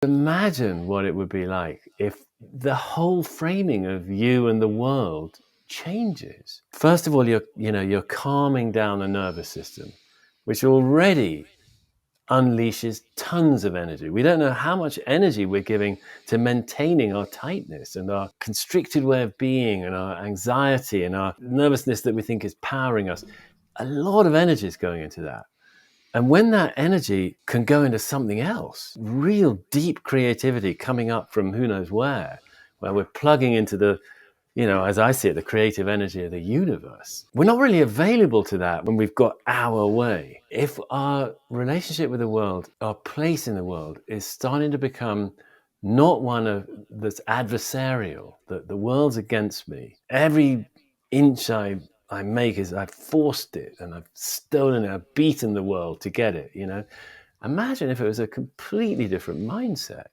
Imagine what it would be like if the whole framing of you and the world changes. First of all, you're calming down the nervous system, which already unleashes tons of energy. We don't know how much energy we're giving to maintaining our tightness and our constricted way of being and our anxiety and our nervousness that we think is powering us. A lot of energy is going into that. And when that energy can go into something else, real deep creativity coming up from who knows where we're plugging into the, as I see it, the creative energy of the universe. We're not really available to that when we've got our way. If our relationship with the world, our place in the world is starting to become not one of that's adversarial, that the world's against me, every inch I make is I've forced it and I've stolen it, I've beaten the world to get it, Imagine if it was a completely different mindset.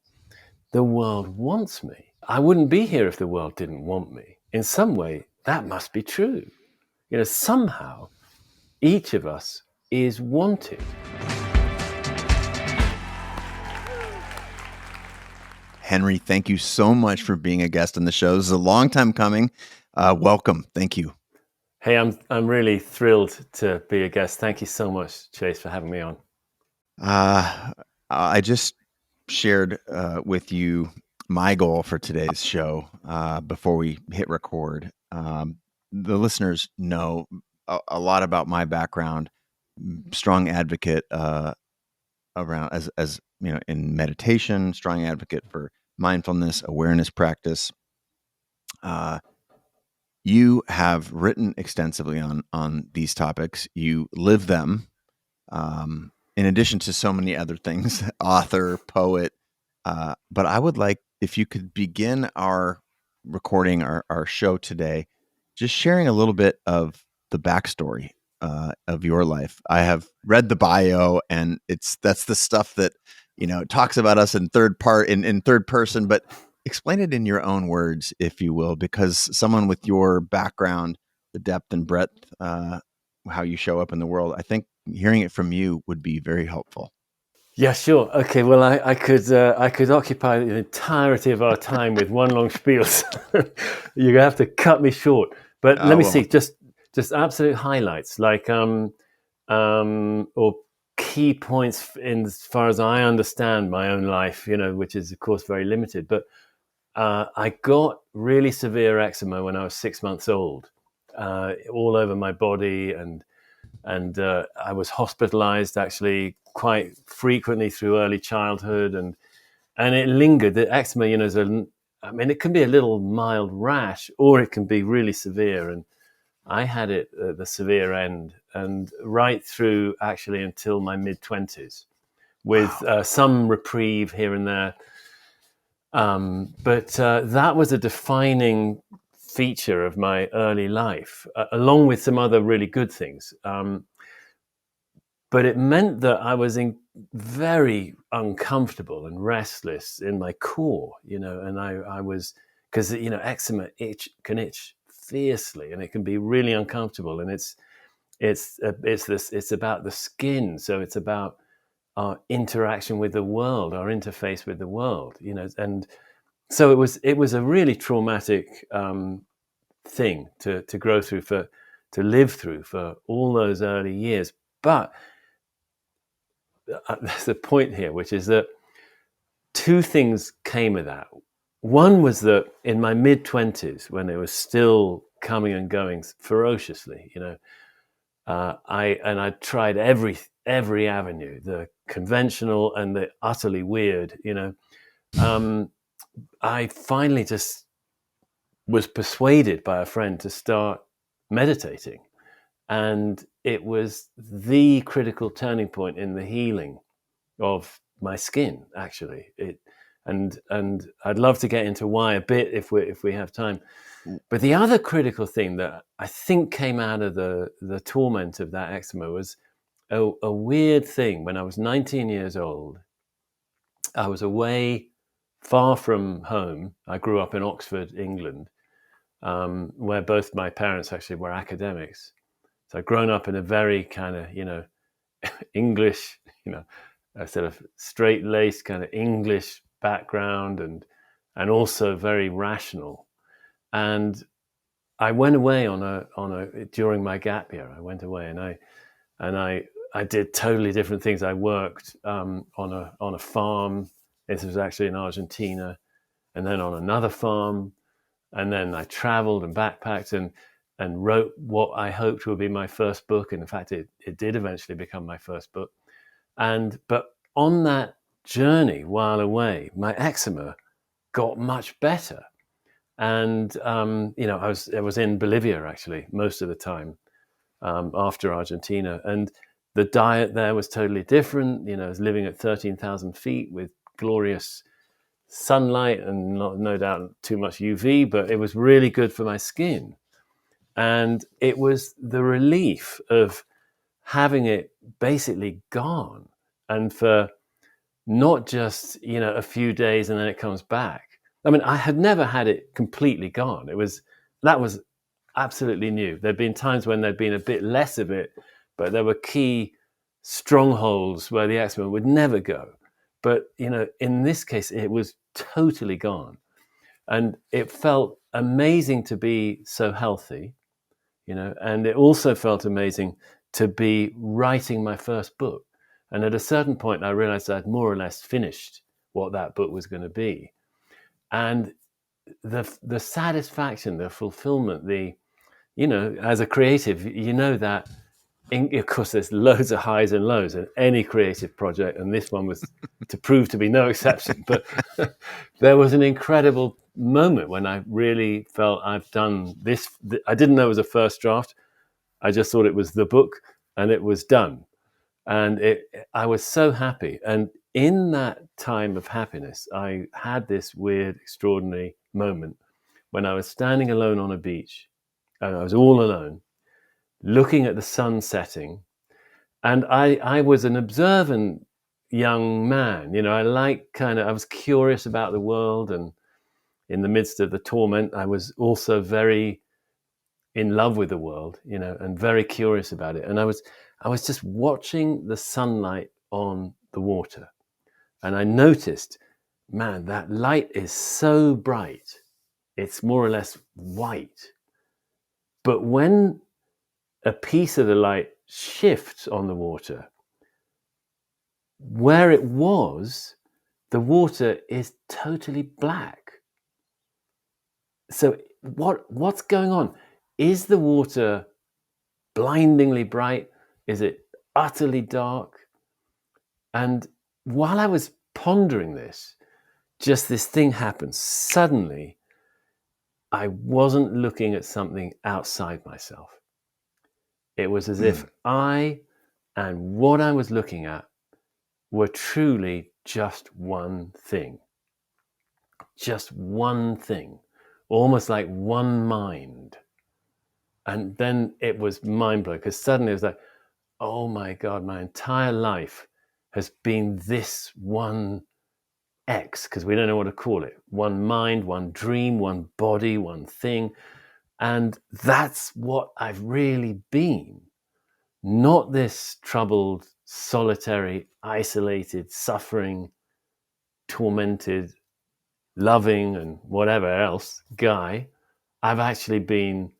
The world wants me. I wouldn't be here if the world didn't want me. In some way, that must be true. Somehow, each of us is wanted. Henry, thank you so much for being a guest on the show. This is a long time coming. Welcome. Thank you. Hey, I'm really thrilled to be a guest. Thank you so much, Chase, for having me on. I just shared with you my goal for today's show before we hit record. The listeners know a lot about my background. Strong advocate around as in meditation. Strong advocate for mindfulness, awareness practice. You have written extensively on these topics. You live them. In addition to so many other things, author, poet. But I would like if you could begin our recording, our show today, just sharing a little bit of the backstory of your life. I have read the bio, and that's the stuff that talks about us in third person, but explain it in your own words, if you will, because someone with your background, the depth and breadth, how you show up in the world, I think hearing it from you would be very helpful. Yeah, sure. Okay. Well, I could occupy the entirety of our time with one long spiel. You're gonna have to cut me short. But let me see. Just absolute highlights, like or key points in as far as I understand my own life. Which is of course very limited. But I got really severe eczema when I was 6 months old, all over my body, and I was hospitalized actually quite frequently through early childhood, and it lingered. The eczema, it can be a little mild rash, or it can be really severe. And I had it at the severe end, and right through actually until my mid-20s, with some reprieve here and there. But that was a defining feature of my early life, along with some other really good things. But it meant that I was very uncomfortable and restless in my core, and I was, because eczema can itch fiercely, and it can be really uncomfortable, and it's about the skin, so it's about our interaction with the world, our interface with the world, and so it was a really traumatic thing to grow through, to live through for all those early years. But there's a point here, which is that two things came of that. One was that in my mid-20s, when it was still coming and going ferociously, I tried every avenue, the conventional and the utterly weird, I finally just was persuaded by a friend to start meditating. And it was the critical turning point in the healing of my skin, actually. And I'd love to get into why a bit if we have time. But the other critical thing that I think came out of the torment of that eczema was a weird thing. When I was 19 years old, I was away, far from home. I grew up in Oxford, England, where both my parents actually were academics. So I'd grown up in a very kind of, English, a sort of straight-laced kind of English background and also very rational. And I went away during my gap year. I went away and I did totally different things. I worked on a farm. This was actually in Argentina, and then on another farm, and then I traveled and backpacked and wrote what I hoped would be my first book. And in fact, it did eventually become my first book. But on that journey while away, my eczema got much better. And I was in Bolivia actually most of the time after Argentina, and the diet there was totally different. I was living at 13,000 feet with glorious sunlight and no doubt too much UV, but it was really good for my skin. And it was the relief of having it basically gone, and for not just a few days and then it comes back. I mean, I had never had it completely gone. That was absolutely new. There'd been times when there'd been a bit less of it, but there were key strongholds where the eczema would never go. But in this case, it was totally gone, and it felt amazing to be so healthy. And it also felt amazing to be writing my first book. And at a certain point, I realized I'd more or less finished what that book was going to be. And the satisfaction, the fulfillment, as a creative, that, of course, there's loads of highs and lows in any creative project. And this one was to prove to be no exception. But there was an incredible moment when I really felt I've done this. I didn't know it was a first draft. I just thought it was the book, and it was done. And I was so happy. And in that time of happiness, I had this weird, extraordinary moment when I was standing alone on a beach, and I was all alone, looking at the sun setting. And I was an observant young man. I was curious about the world, and in the midst of the torment, I was also very in love with the world, and very curious about it. And I was just watching the sunlight on the water, and I noticed, man, that light is so bright. It's more or less white. But when a piece of the light shifts on the water, where it was, the water is totally black. So what's going on? Is the water blindingly bright? Is it utterly dark? And while I was pondering this, just this thing happened. Suddenly, I wasn't looking at something outside myself. It was as if I and what I was looking at were truly just one thing. Just one thing. Almost like one mind. And then it was mind-blowing, because suddenly it was like, oh my God, my entire life has been this one X, because we don't know what to call it. One mind, one dream, one body, one thing. And that's what I've really been. Not this troubled, solitary, isolated, suffering, tormented, loving, and whatever else guy. I've actually been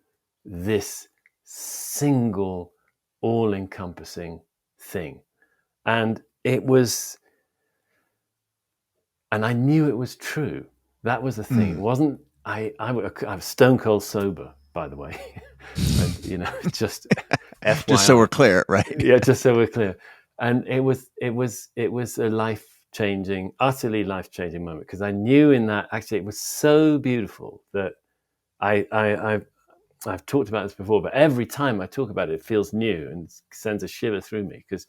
this single, all-encompassing thing. And it was, and I knew it was true. That was the thing. It wasn't, I was stone cold sober, by the way. And, just FYI. Just so we're clear, right? Yeah, just so we're clear. And it was a life-changing, utterly life-changing moment, because I knew in that, actually, it was so beautiful that I've talked about this before, but every time I talk about it, it feels new and sends a shiver through me, because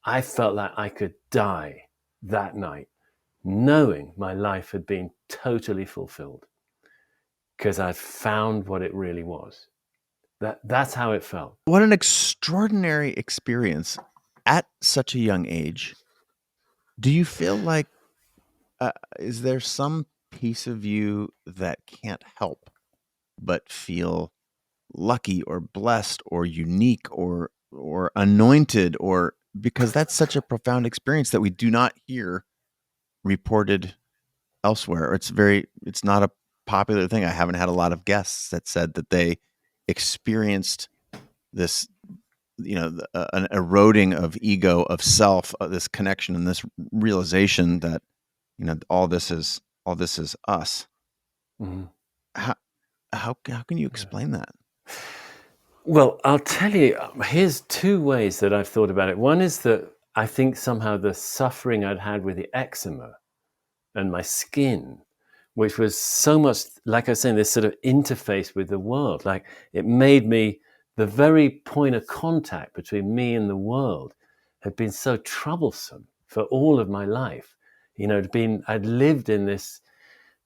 I felt like I could die that night, knowing my life had been totally fulfilled, because I'd found what it really was. That's how it felt. What an extraordinary experience at such a young age. Do you feel like, is there some piece of you that can't help but feel lucky or blessed or unique or anointed, or because that's such a profound experience that we do not hear reported elsewhere. It's not a popular thing. I haven't had a lot of guests that said that they experienced this, an eroding of ego, of self, this connection and this realization that, all this is us. Mhm. How how can you explain that? Well, I'll tell you, here's two ways that I've thought about it. One is that I think somehow the suffering I'd had with the eczema and my skin, which was so much, like I was saying, this sort of interface with the world, like it made me, the very point of contact between me and the world had been so troublesome for all of my life. I'd lived in this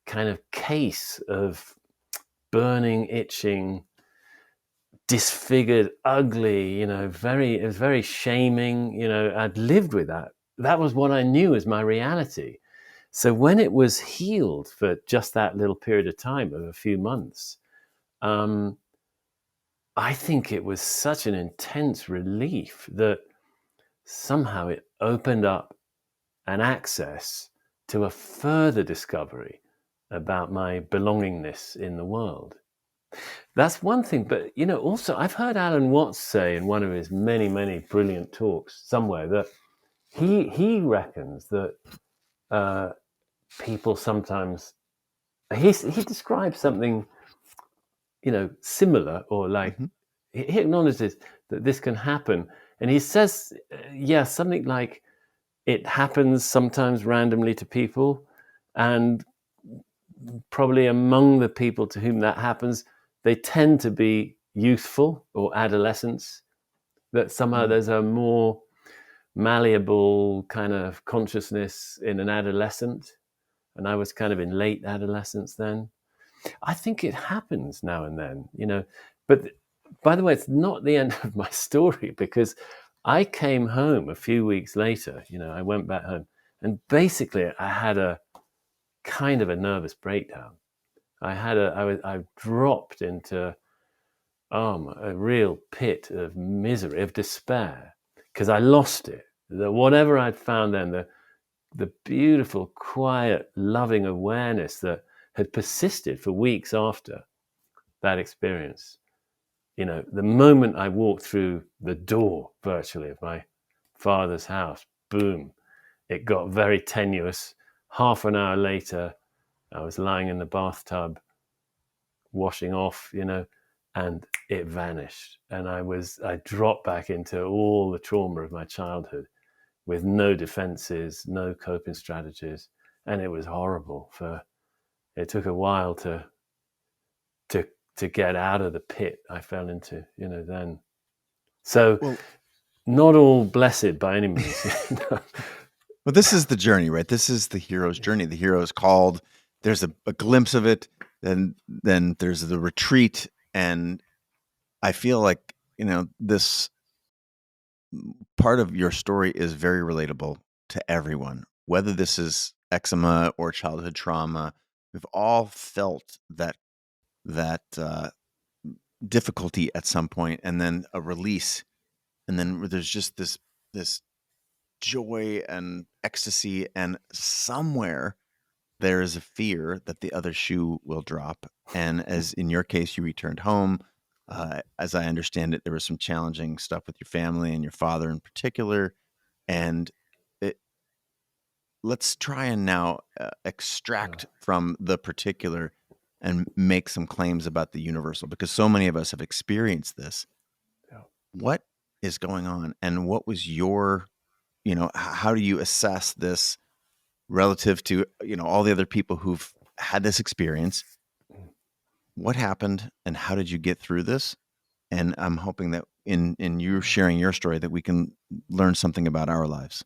kind of case of burning, itching, disfigured, ugly, it was very shaming. I'd lived with that. That was what I knew as my reality. So when it was healed for just that little period of time of a few months, um, I think it was such an intense relief that somehow it opened up an access to a further discovery about my belongingness in the world. That's one thing. But, also I've heard Alan Watts say in one of his many, many brilliant talks somewhere that he reckons that people sometimes, he describes something, similar, or like Hmm. he acknowledges that this can happen. And he says, yeah, something like it happens sometimes randomly to people. And probably among the people to whom that happens, they tend to be youthful or adolescents, that somehow Mm. there's a more malleable kind of consciousness in an adolescent. And I was kind of in late adolescence then. I think it happens now and then. But by the way, it's not the end of my story, because I came home a few weeks later. I went back home, and basically I had a kind of a nervous breakdown. I dropped into a real pit of misery, of despair, because I lost it. Whatever I'd found then, the beautiful, quiet, loving awareness that had persisted for weeks after that experience. The moment I walked through the door virtually of my father's house, boom, it got very tenuous. Half an hour later, I was lying in the bathtub, washing off, and it vanished. And I dropped back into all the trauma of my childhood with no defenses, no coping strategies. And it was horrible. It took a while to to get out of the pit I fell into, then. So Well, not all blessed by any means. well, this is the journey, right? This is the hero's journey. The hero is called. There's a glimpse of it, then there's the retreat, and I feel like this part of your story is very relatable to everyone, whether this is eczema or childhood trauma. We've all felt that difficulty at some point, and then a release, and then there's just this joy and ecstasy, and somewhere there is a fear that the other shoe will drop. And as in your case, you returned home. As I understand it, there was some challenging stuff with your family and your father in particular. And it, let's try and now extract from the particular and make some claims about the universal, because so many of us have experienced this. Yeah. What is going on, and what was your, how do you assess this relative to all the other people who've had this experience? What happened, and how did you get through this? And I'm hoping that in you sharing your story that we can learn something about our lives.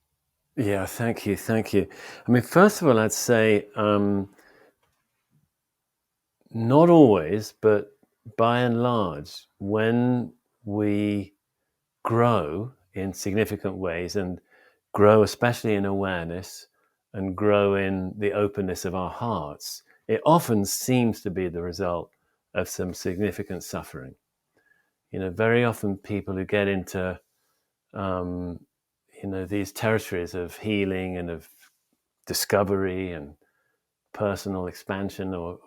Yeah, thank you, thank you. I mean, first of all, I'd say not always, but by and large, when we grow in significant ways, and grow especially in awareness, and grow in the openness of our hearts, it often seems to be the result of some significant suffering. Very often people who get into um, these territories of healing and of discovery and personal expansion or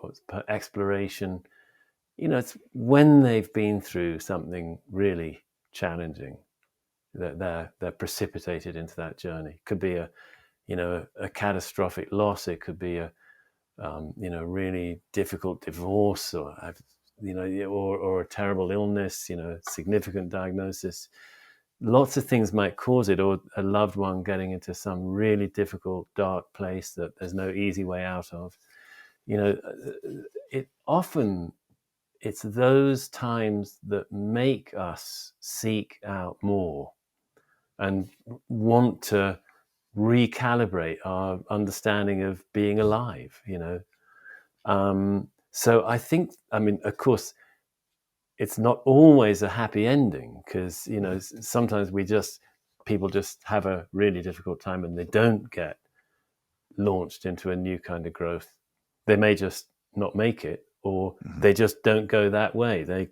exploration, it's when they've been through something really challenging that they're precipitated into that journey. Could be a catastrophic loss. It could be a really difficult divorce, or or a terrible illness, significant diagnosis. Lots of things might cause it, or a loved one getting into some really difficult, dark place that there's no easy way out of. It's those times that make us seek out more and want to recalibrate our understanding of being alive. So I think, of course, it's not always a happy ending, because sometimes people just have a really difficult time and they don't get launched into a new kind of growth. They may just not make it, or they just don't go that way.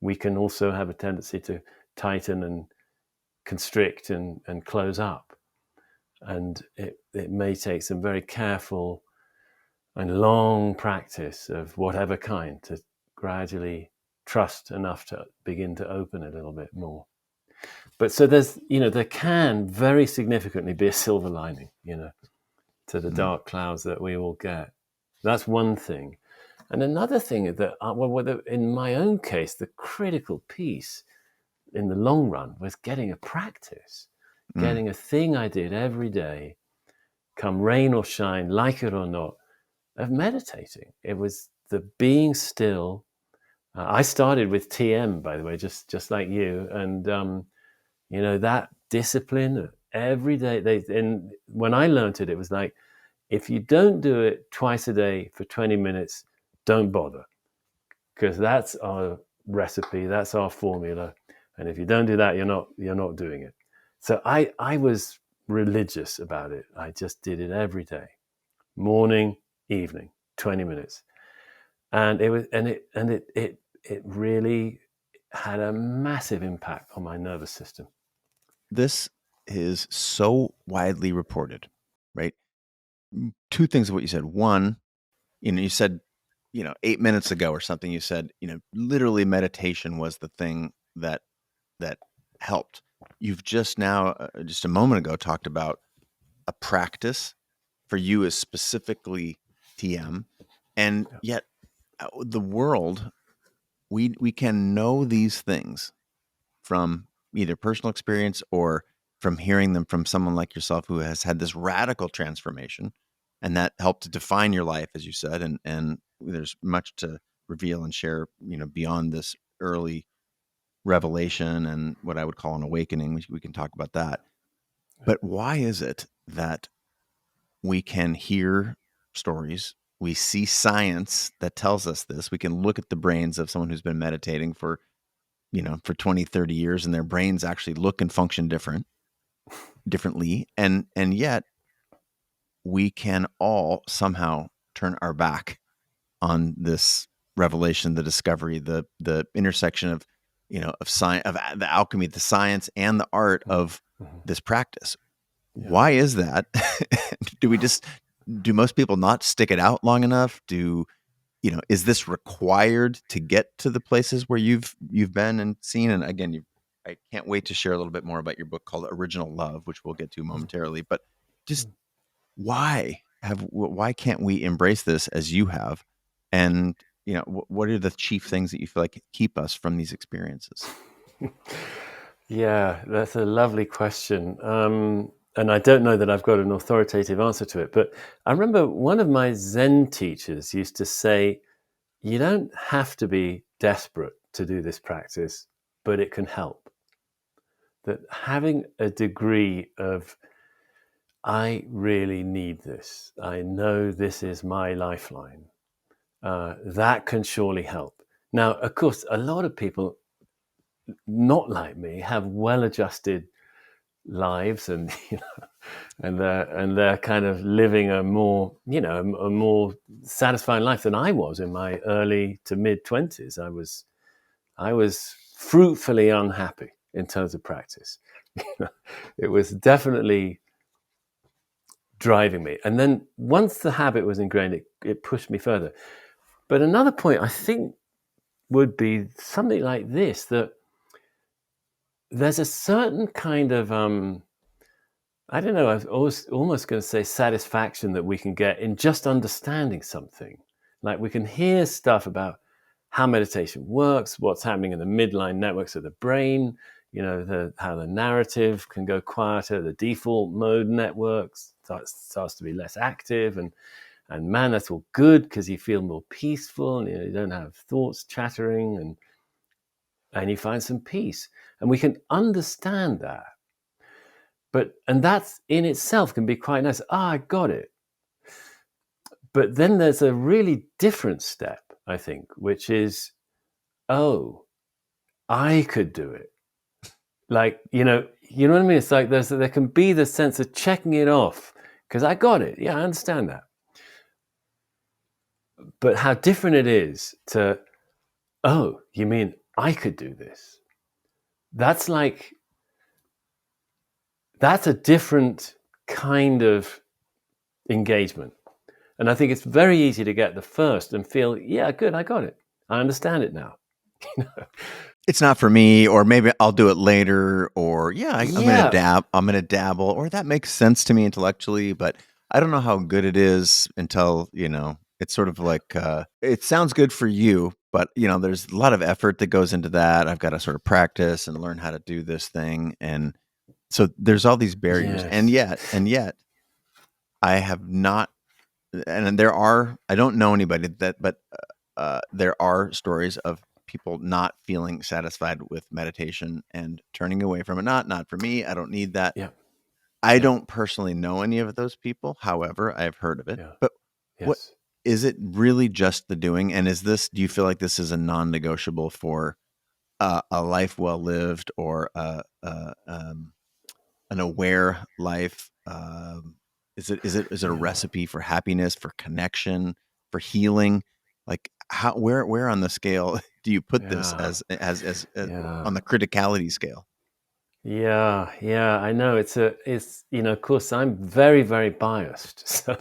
We can also have a tendency to tighten and constrict and close up, and it may take some very careful and long practice of whatever kind to gradually trust enough to begin to open a little bit more. But so there can very significantly be a silver lining, to the dark clouds that we all get. That's one thing. And another thing is that, in my own case, the critical piece in the long run was getting a practice, getting a thing I did every day, come rain or shine, like it or not, of meditating. It was the being still. I started with TM, by the way, just like you, and that discipline every day. And when I learned it, it was like, if you don't do it twice a day for 20 minutes, don't bother, because that's our recipe, that's our formula. And if you don't do that, you're not doing it. So I was religious about it. I just did it every day, morning, evening, 20 minutes. And it really had a massive impact on my nervous system. This is so widely reported, right? Two things of what you said. One, you said, 8 minutes ago or something, you said, literally meditation was the thing that helped. You've just now, just a moment ago, talked about a practice for you is specifically TM, and yet the world, we can know these things from either personal experience or from hearing them from someone like yourself who has had this radical transformation, and that helped to define your life, as you said, and there's much to reveal and share, beyond this early revelation and what I would call an awakening. We can talk about that. But why is it that we can hear stories, we see science that tells us this, we can look at the brains of someone who's been meditating for 20, 30 years, and their brains actually look and function differently. And yet we can all somehow turn our back on this revelation, the discovery, the intersection of, of science, of the alchemy, the science and the art of this practice. Yeah. Why is that? Do most people not stick it out long enough? Is this required to get to the places where you've been and seen? And again, I can't wait to share a little bit more about your book called Original Love, which we'll get to momentarily. But just why can't we embrace this as you have? And what are the chief things that you feel like keep us from these experiences? Yeah, that's a lovely question. And I don't know that I've got an authoritative answer to it, but I remember one of my Zen teachers used to say, you don't have to be desperate to do this practice, but it can help. That having a degree of, I really need this, I know this is my lifeline, that can surely help. Now, of course, a lot of people not like me have well-adjusted lives, and and they're kind of living a more satisfying life than I was in my early to mid 20s. I was fruitfully unhappy in terms of practice. It was definitely driving me. And then once the habit was ingrained, it pushed me further. But another point I think would be something like this, that there's a certain kind of, I don't know, I was almost going to say satisfaction that we can get in just understanding something. Like we can hear stuff about how meditation works, what's happening in the midline networks of the brain, how the narrative can go quieter, the default mode networks starts to be less active, and man, that's all good because you feel more peaceful, and you don't have thoughts chattering, and you find some peace. And we can understand that. And that's in itself can be quite nice. I got it. But then there's a really different step, I think, which is, oh, I could do it. Like, you know what I mean? It's like there can be the sense of checking it off because I got it. Yeah, I understand that. But how different it is to, oh, you mean I could do this? That's a different kind of engagement. And I think it's very easy to get the first and feel, yeah, good, I got it. I understand it now. It's not for me, or maybe I'll do it later, or I'm gonna dabble, or that makes sense to me intellectually, but I don't know how good it is until, it's sort of like, it sounds good for you, but there's a lot of effort that goes into that. I've got to sort of practice and learn how to do this thing. And so there's all these barriers. Yes. And yet I have not, and I don't know anybody but there are stories of people not feeling satisfied with meditation and turning away from it. Not for me. I don't need that. Yeah. I don't personally know any of those people. However, I've heard of it. Yeah. But yes. What is it really just the doing? And do you feel like this is a non-negotiable for a life well lived, or an aware life? Is it a recipe for happiness, for connection, for healing? Like where on the scale do you put this as on the criticality scale? Yeah, I know it's of course I'm very, very biased. So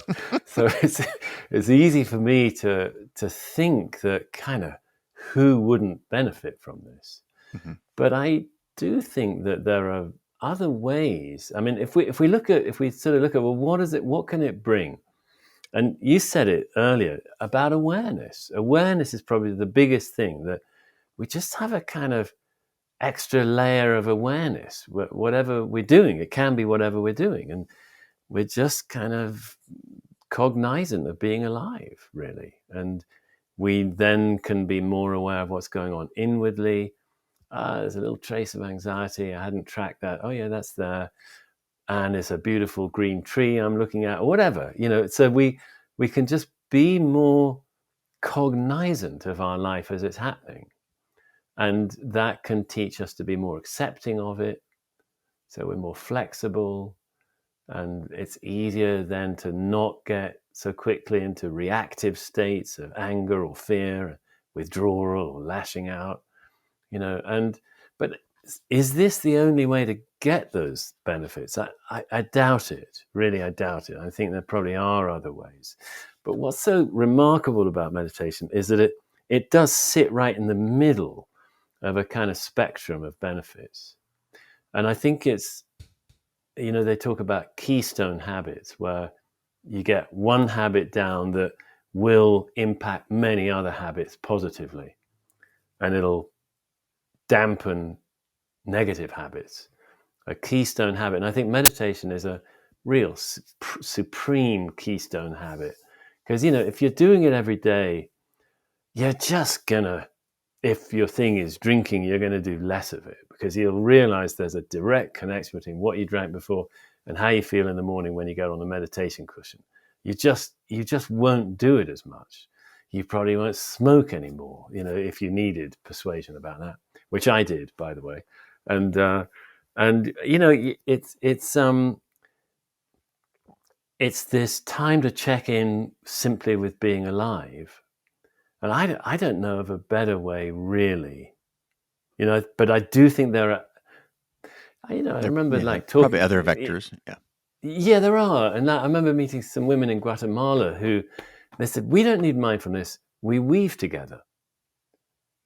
it's easy for me to think that kind of who wouldn't benefit from this. Mm-hmm. But I do think that there are other ways. I mean, if we sort of look at, well, what can it bring? And you said it earlier about awareness. Awareness is probably the biggest thing, that we just have a kind of extra layer of awareness. Whatever we're doing, it can be whatever we're doing, and we're just kind of cognizant of being alive, really. And we then can be more aware of what's going on inwardly. There's a little trace of anxiety. I hadn't tracked that. Oh yeah, that's there. And it's a beautiful green tree I'm looking at, or whatever, so we can just be more cognizant of our life as it's happening, and that can teach us to be more accepting of it, so we're more flexible, and it's easier then to not get so quickly into reactive states of anger or fear, withdrawal or lashing out, but is this the only way to get those benefits? I doubt it. Really, I doubt it. I think there probably are other ways. But what's so remarkable about meditation is that it does sit right in the middle of a kind of spectrum of benefits. And I think it's, they talk about keystone habits, where you get one habit down that will impact many other habits positively, and it'll dampen negative habits. A keystone habit. And I think meditation is a real supreme keystone habit, because if you're doing it every day, you're just gonna, if your thing is drinking, you're going to do less of it, because you'll realize there's a direct connection between what you drank before and how you feel in the morning when you get on the meditation cushion. You just won't do it as much. You probably won't smoke anymore, if you needed persuasion about that, which I did, by the way. And it's this time to check in simply with being alive. And I don't know of a better way, really. But I do think there are. I remember talking. Probably other vectors. Yeah. Yeah, there are. And I remember meeting some women in Guatemala who they said, we don't need mindfulness. We weave together.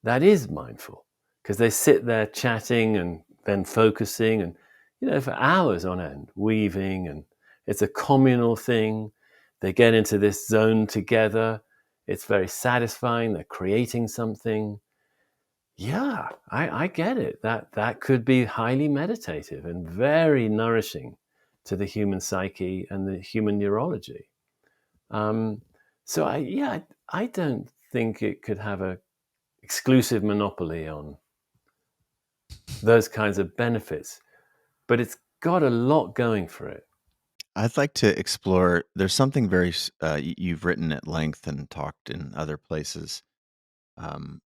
That is mindful because they sit there chatting and then focusing and, for hours on end, weaving. And it's a communal thing. They get into this zone together. It's very satisfying. They're creating something. Yeah, I get it. That could be highly meditative and very nourishing to the human psyche and the human neurology. Um, so I don't think it could have a exclusive monopoly on those kinds of benefits, but it's got a lot going for it. I'd like to explore. There's something very you've written at length and talked in other places. Um,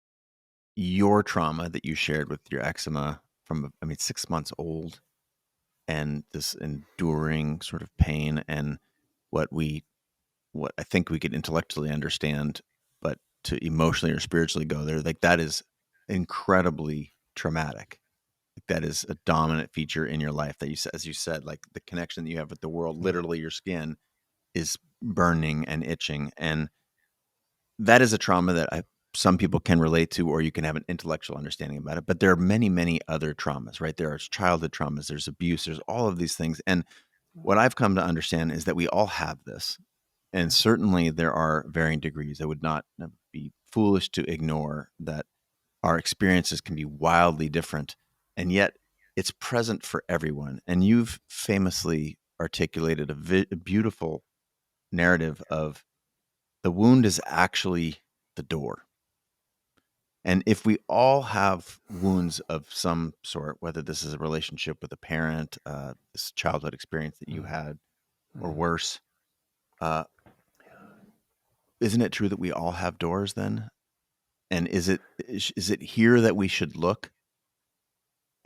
your trauma that you shared with your eczema from, I mean, 6 months old, and this enduring sort of pain, and what I think we could intellectually understand, but to emotionally or spiritually go there, like that is incredibly traumatic. Like that is a dominant feature in your life that you, as you said, like the connection that you have with the world, literally your skin is burning and itching. And that is a trauma that some people can relate to, or you can have an intellectual understanding about it. But there are many, many other traumas, right? There are childhood traumas, there's abuse, there's all of these things. And what I've come to understand is that we all have this. And certainly there are varying degrees. I would not be foolish to ignore that our experiences can be wildly different. And yet it's present for everyone. And you've famously articulated a beautiful narrative of the wound is actually the door. And if we all have wounds of some sort, whether this is a relationship with a parent, this childhood experience that you had, or worse, uh, isn't it true that we all have doors then? And is it here that we should look?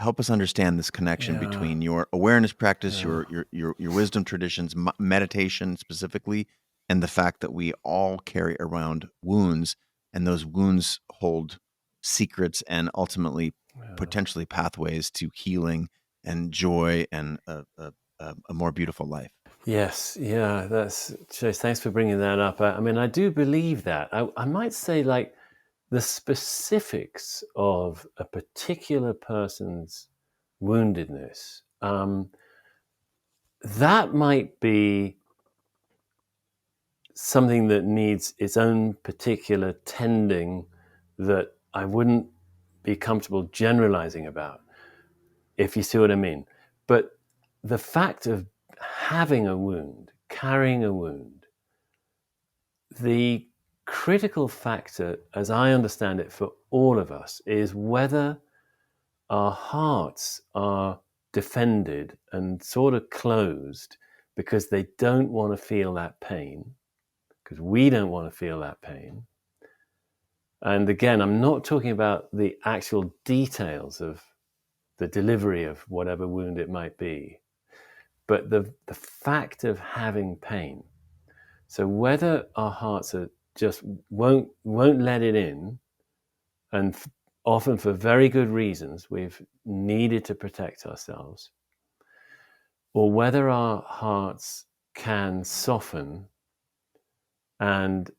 Help us understand this connection Yeah, between your awareness practice, yeah. your wisdom traditions, meditation specifically, and the fact that we all carry around wounds, and those wounds hold secrets and ultimately potentially pathways to healing and joy and a more beautiful life. Yes, yeah, that's Chase. Thanks for bringing that up. I mean, I do believe that. I might say, like, the specifics of a particular person's woundedness, that might be something that needs its own particular tending that I wouldn't be comfortable generalizing about, if you see what I mean. But the fact of having a wound, carrying a wound, the critical factor, as I understand it, for all of us is whether our hearts are defended and sort of closed because they don't want to feel that pain, because we don't want to feel that pain. And again, I'm not talking about the actual details of the delivery of whatever wound it might be, but the fact of having pain. So whether our hearts are just won't let it in, and often for very good reasons, we've needed to protect ourselves, or whether our hearts can soften and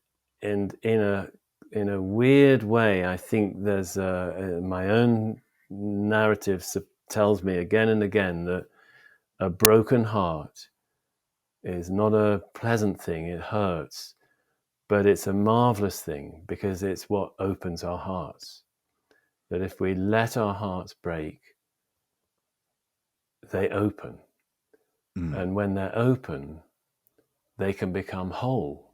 in a weird way, I think there's my own narrative tells me again and again that a broken heart is not a pleasant thing. It hurts, but it's a marvelous thing because it's what opens our hearts. That if we let our hearts break, they open. Mm. And when they're open, they can become whole.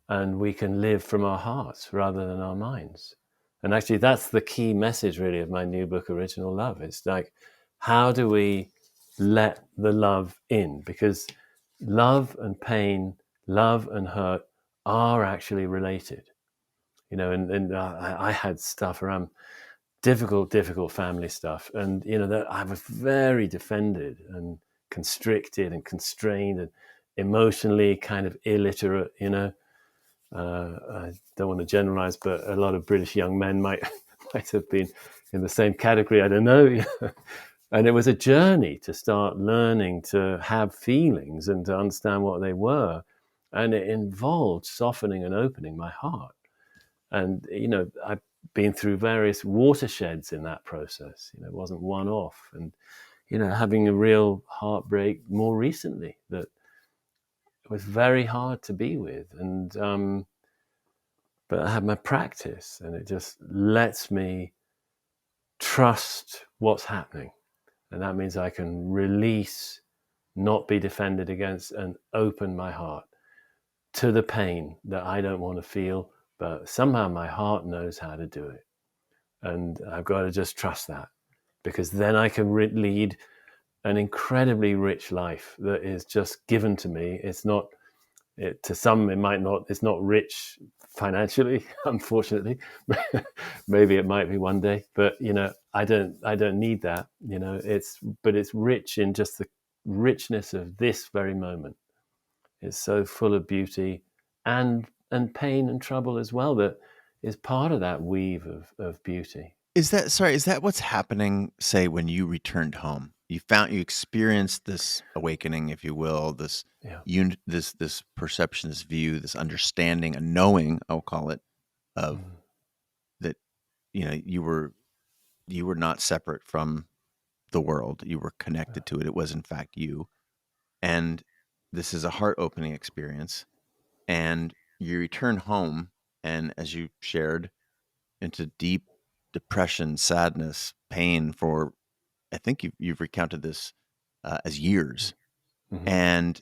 And we can live from our hearts rather than our minds. And actually, that's the key message, really, of my new book, Original Love. It's like, how do we let the love in? Because love and pain, love and hurt are actually related. And I had stuff around difficult family stuff. And, that I was very defended and constricted and constrained and emotionally kind of illiterate, I don't want to generalize, but a lot of British young men might might have been in the same category. I don't know. And it was a journey to start learning to have feelings and to understand what they were. And it involved softening and opening my heart. And, I've been through various watersheds in that process. It wasn't one off. And, having a real heartbreak more recently that was very hard to be with. And, but I have my practice, and it just lets me trust what's happening. And that means I can release, not be defended against, and open my heart to the pain that I don't want to feel, but somehow my heart knows how to do it. And I've got to just trust that, because then I can lead an incredibly rich life that is just given to me. It's not, to some, it might not, it's not rich financially, unfortunately. Maybe it might be one day, but I don't need that. But it's rich in just the richness of this very moment. It's so full of beauty and pain and trouble as well, that is part of that weave of beauty. Is that what's happening, say, when you returned home? You experienced this awakening, if you will, this Yeah. this perception, this view, this understanding, a knowing, I'll call it, of that, you were not separate from the world. You were connected to it. It was in fact you. And this is a heart-opening experience. And you return home, and as you shared, into deep depression, sadness, pain for, I think you've recounted this as years. Mm-hmm. And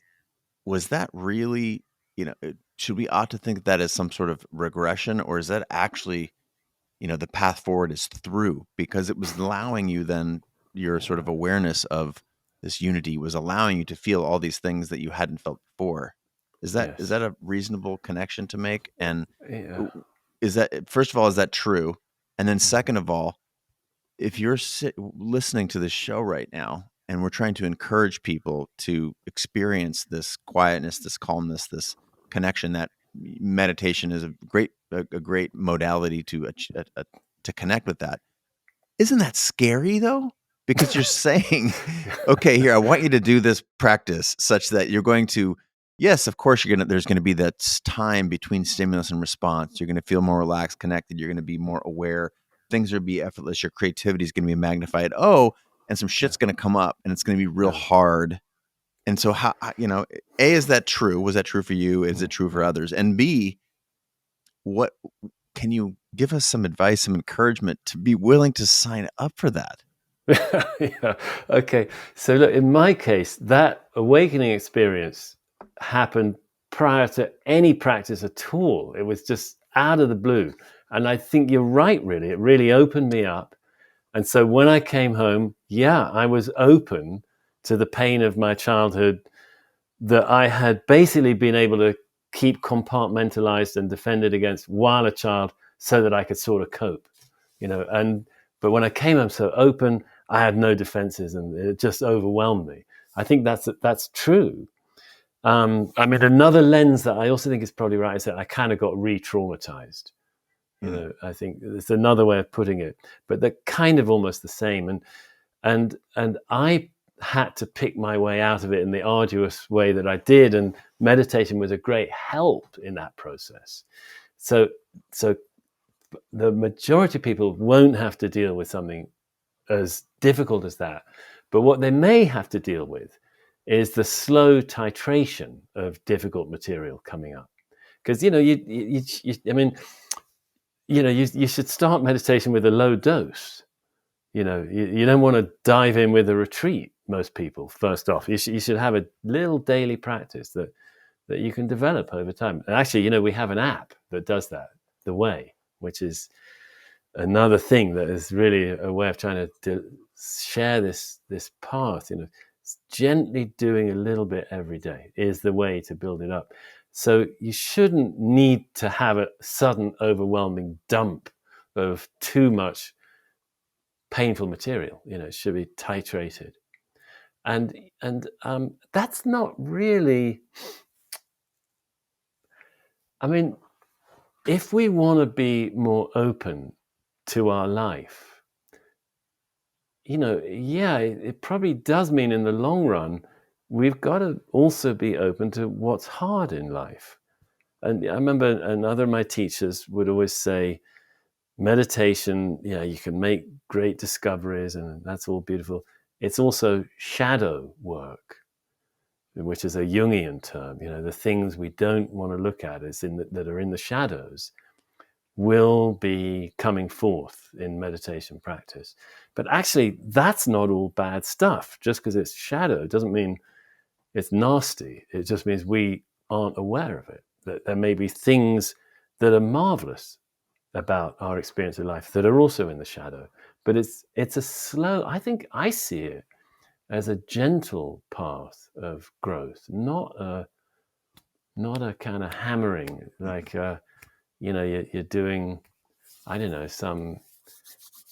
was that really, should we ought to think that as some sort of regression, or is that actually, the path forward is through, because it was allowing you then, your sort of awareness of this unity was allowing you to feel all these things that you hadn't felt before. Is Yes. that a reasonable connection to make? And Yeah. is that, first of all, is that true? And then second of all, if you're listening to this show right now, and we're trying to encourage people to experience this quietness, this calmness, this connection, that meditation is a great modality to connect with that. Isn't that scary though? Because you're saying, okay, here, I want you to do this practice such that you're going to, yes, of course, there's going to be that time between stimulus and response. You're going to feel more relaxed, connected. You're going to be more aware. Things are going to be effortless. Your creativity is going to be magnified. Oh, and some shit's going to come up, and it's going to be real hard. And so, A, is that true? Was that true for you? Is it true for others? And B, what can you give us some advice, some encouragement to be willing to sign up for that? Yeah. Okay. So look, in my case, that awakening experience happened prior to any practice at all. It was just out of the blue. And I think you're right, really. It really opened me up. And so when I came home, yeah, I was open to the pain of my childhood that I had basically been able to keep compartmentalized and defended against while a child, so that I could sort of cope, but when I came home so open, I had no defenses, and it just overwhelmed me. I think that's true. I mean, another lens that I also think is probably right is that I kind of got re-traumatized. I think it's another way of putting it, but they're kind of almost the same. And I had to pick my way out of it in the arduous way that I did, and meditation was a great help in that process. So the majority of people won't have to deal with something as difficult as that, but what they may have to deal with is the slow titration of difficult material coming up. Because I mean, you should start meditation with a low dose. You don't want to dive in with a retreat. Most people, first off, you should have a little daily practice that you can develop over time. And actually, we have an app that does that, The Way, which is another thing that is really a way of trying to share this path. Gently doing a little bit every day is the way to build it up. So you shouldn't need to have a sudden overwhelming dump of too much painful material. It should be titrated, and that's not really. I mean, if we want to be more open to our life, yeah, it probably does mean in the long run, we've got to also be open to what's hard in life. And I remember another of my teachers would always say, meditation, yeah, you can make great discoveries and that's all beautiful. It's also shadow work, which is a Jungian term. The things we don't want to look at that are in the shadows will be coming forth in meditation practice. But actually, that's not all bad stuff. Just because it's shadow doesn't mean it's nasty. It just means we aren't aware of it. That there may be things that are marvelous about our experience of life that are also in the shadow. But it's a slow, I think I see it as a gentle path of growth, not a kind of hammering, like you're doing, I don't know, some.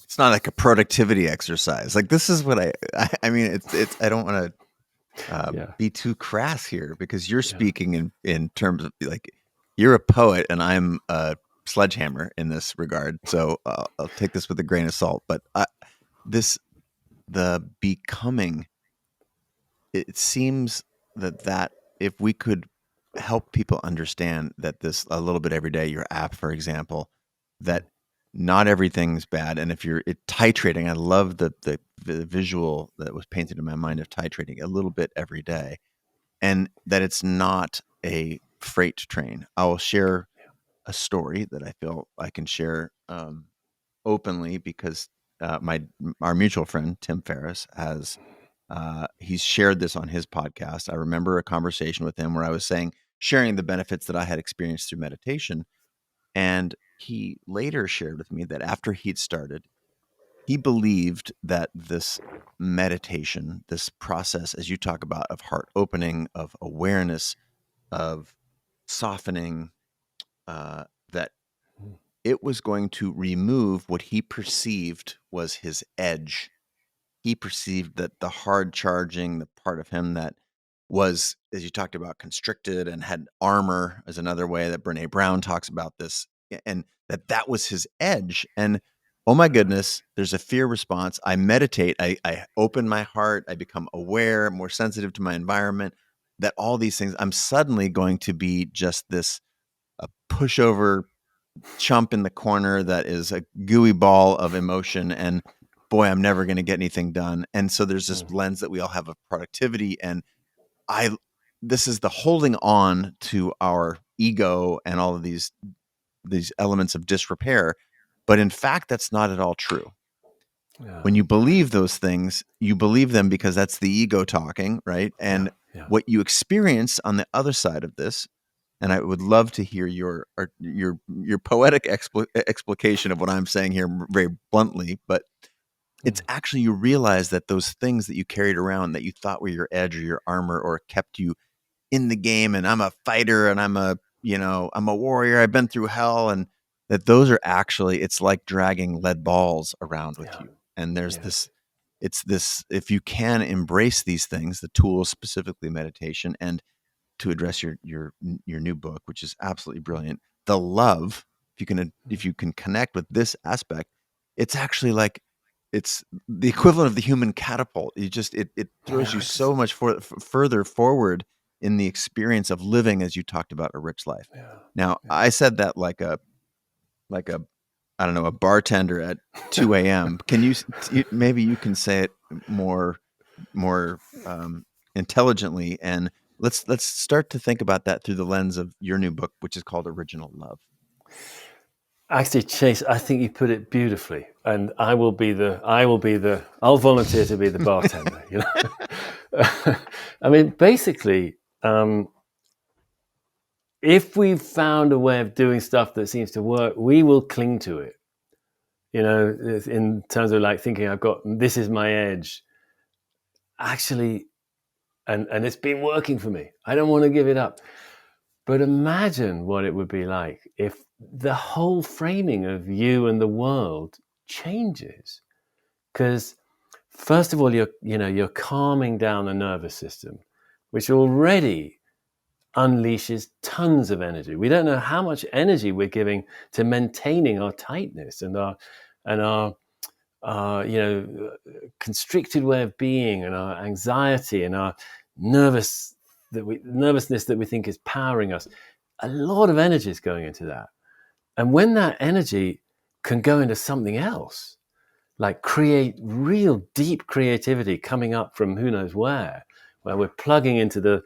It's not like a productivity exercise. Like this is what I mean, it's I don't want to Yeah, be too crass here because you're yeah, speaking in terms of like you're a poet and I'm a sledgehammer in this regard. So I'll take this with a grain of salt. But this the becoming. It seems that if we could help people understand that this a little bit every day, your app, for example, that not everything's bad, and if you're titrating, I love the visual that was painted in my mind of titrating a little bit every day, and that it's not a freight train. I will share a story that I feel I can share openly because my our mutual friend Tim Ferriss has he's shared this on his podcast. I remember a conversation with him where I was sharing the benefits that I had experienced through meditation, and he later shared with me that after he'd started, he believed that this meditation, this process, as you talk about, of heart opening, of awareness, of softening, that it was going to remove what he perceived was his edge. He perceived that the hard charging, the part of him that was, as you talked about, constricted and had armor, as another way that Brene Brown talks about this, and that was his edge. And oh my goodness, there's a fear response. I meditate, I open my heart, I become aware, more sensitive to my environment, that all these things, I'm suddenly going to be just this a pushover chump in the corner that is a gooey ball of emotion, and boy, I'm never going to get anything done. And so there's this lens that we all have of productivity, and this is the holding on to our ego and all of these elements of disrepair. But in fact, that's not at all true. yeah, When you believe those things, you believe them because that's the ego talking, right? yeah, And yeah. what you experience on the other side of this, and I would love to hear your poetic explication of what I'm saying here very bluntly, but it's actually you realize that those things that you carried around that you thought were your edge or your armor or kept you in the game, and I'm a fighter and I'm a warrior, I've been through hell, and that those are actually, it's like dragging lead balls around with Yeah. you. And there's Yes. this, if you can embrace these things, the tools, specifically meditation, and to address your new book, which is absolutely brilliant, the love, if you can connect with this aspect, it's actually like it's the equivalent of the human catapult. It throws Yeah. you so much further forward in the experience of living, as you talked about, a rich life. Yeah. Now, Yeah. I said that like a I don't know, a bartender at 2 a.m. Can maybe you can say it more intelligently, and let's start to think about that through the lens of your new book, which is called Original Love. Actually, Chase, I think you put it beautifully, and I'll volunteer to be the bartender. I mean, basically, if we've found a way of doing stuff that seems to work, we will cling to it. In terms of like thinking, this is my edge. Actually, and it's been working for me. I don't want to give it up. But imagine what it would be like if the whole framing of you and the world changes. Because first of all, you're calming down the nervous system, which already unleashes tons of energy. We don't know how much energy we're giving to maintaining our tightness and our constricted way of being, and our anxiety and our nervousness that we think is powering us. A lot of energy is going into that. And when that energy can go into something else, like create real deep creativity coming up from who knows where we're plugging into the,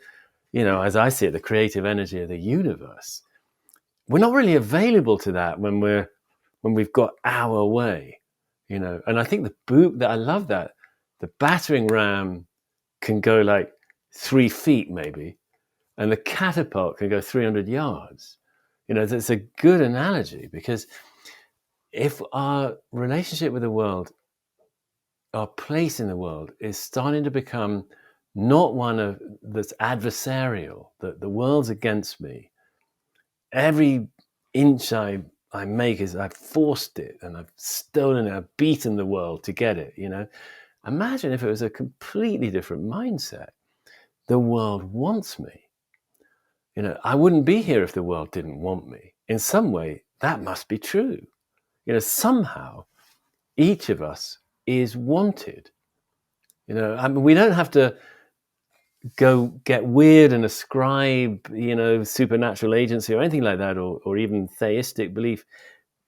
as I see it, the creative energy of the universe. We're not really available to that when we've got our way, And I think I love that the battering ram can go like 3 feet maybe, and the catapult can go 300 yards. It's a good analogy, because if our relationship with the world, our place in the world, is starting to become not one that's adversarial, that the world's against me, every inch I make is I've forced it and I've stolen it, I've beaten the world to get it, Imagine if it was a completely different mindset. The world wants me. I wouldn't be here if the world didn't want me. In some way, that must be true. Somehow each of us is wanted. We don't have to go get weird and ascribe, supernatural agency or anything like that, or even theistic belief.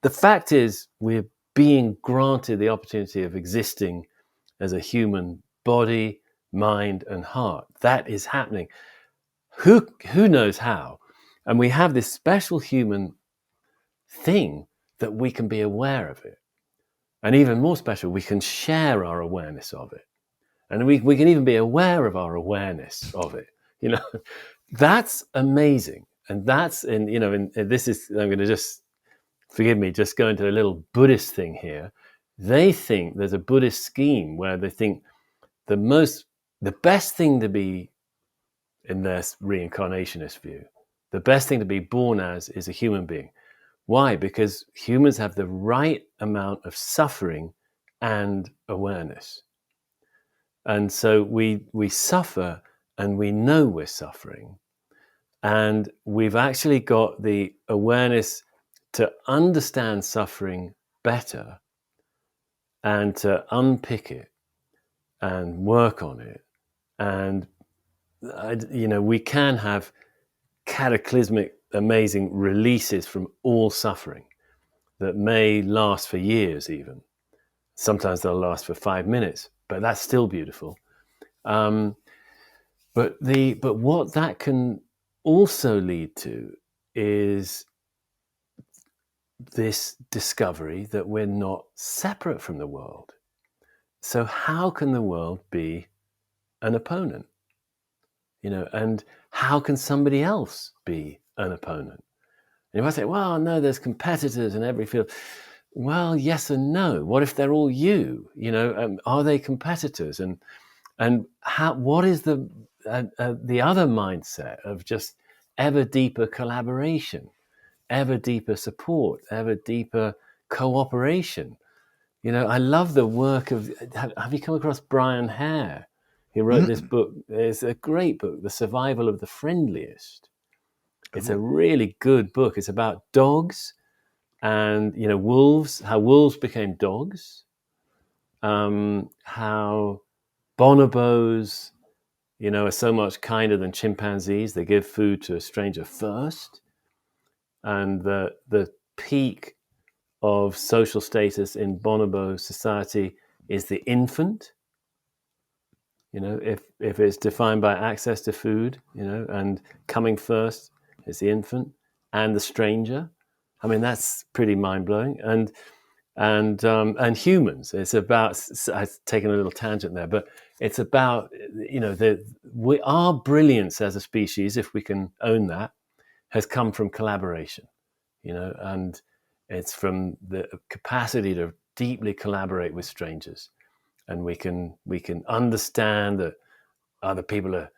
The fact is, we're being granted the opportunity of existing as a human body, mind, and heart. That is happening. Who knows how? And we have this special human thing that we can be aware of it. And even more special, we can share our awareness of it. And we can even be aware of our awareness of it. That's amazing. And that's, and this is, I'm going to just, forgive me, just go into a little Buddhist thing here. They think there's a Buddhist scheme where they think the best thing to be, in their reincarnationist view, the best thing to be born as is a human being. Why? Because humans have the right amount of suffering and awareness. And so we suffer, and we know we're suffering. And we've actually got the awareness to understand suffering better and to unpick it and work on it. And, we can have cataclysmic, amazing releases from all suffering that may last for years even. Sometimes they'll last for 5 minutes, but that's still beautiful. But what that can also lead to is this discovery that we're not separate from the world. So how can the world be an opponent? And how can somebody else be an opponent? And you might say, well, no, there's competitors in every field. Well, yes and no. What if they're all you? Are they competitors? And what is the other mindset of just ever deeper collaboration, ever deeper support, ever deeper cooperation? I love the work of. Have you come across Brian Hare? He wrote this book. It's a great book, The Survival of the Friendliest. It's a really good book. It's about dogs and wolves, how wolves became dogs, how bonobos, are so much kinder than chimpanzees. They give food to a stranger first, and the peak of social status in bonobo society is the infant. If it's defined by access to food, and coming first, it's the infant and the stranger. I mean, that's pretty mind blowing. And humans. It's about. I've taken a little tangent there, but it's about our brilliance as a species, if we can own that, has come from collaboration. And it's from the capacity to deeply collaborate with strangers, and we can understand that other people are,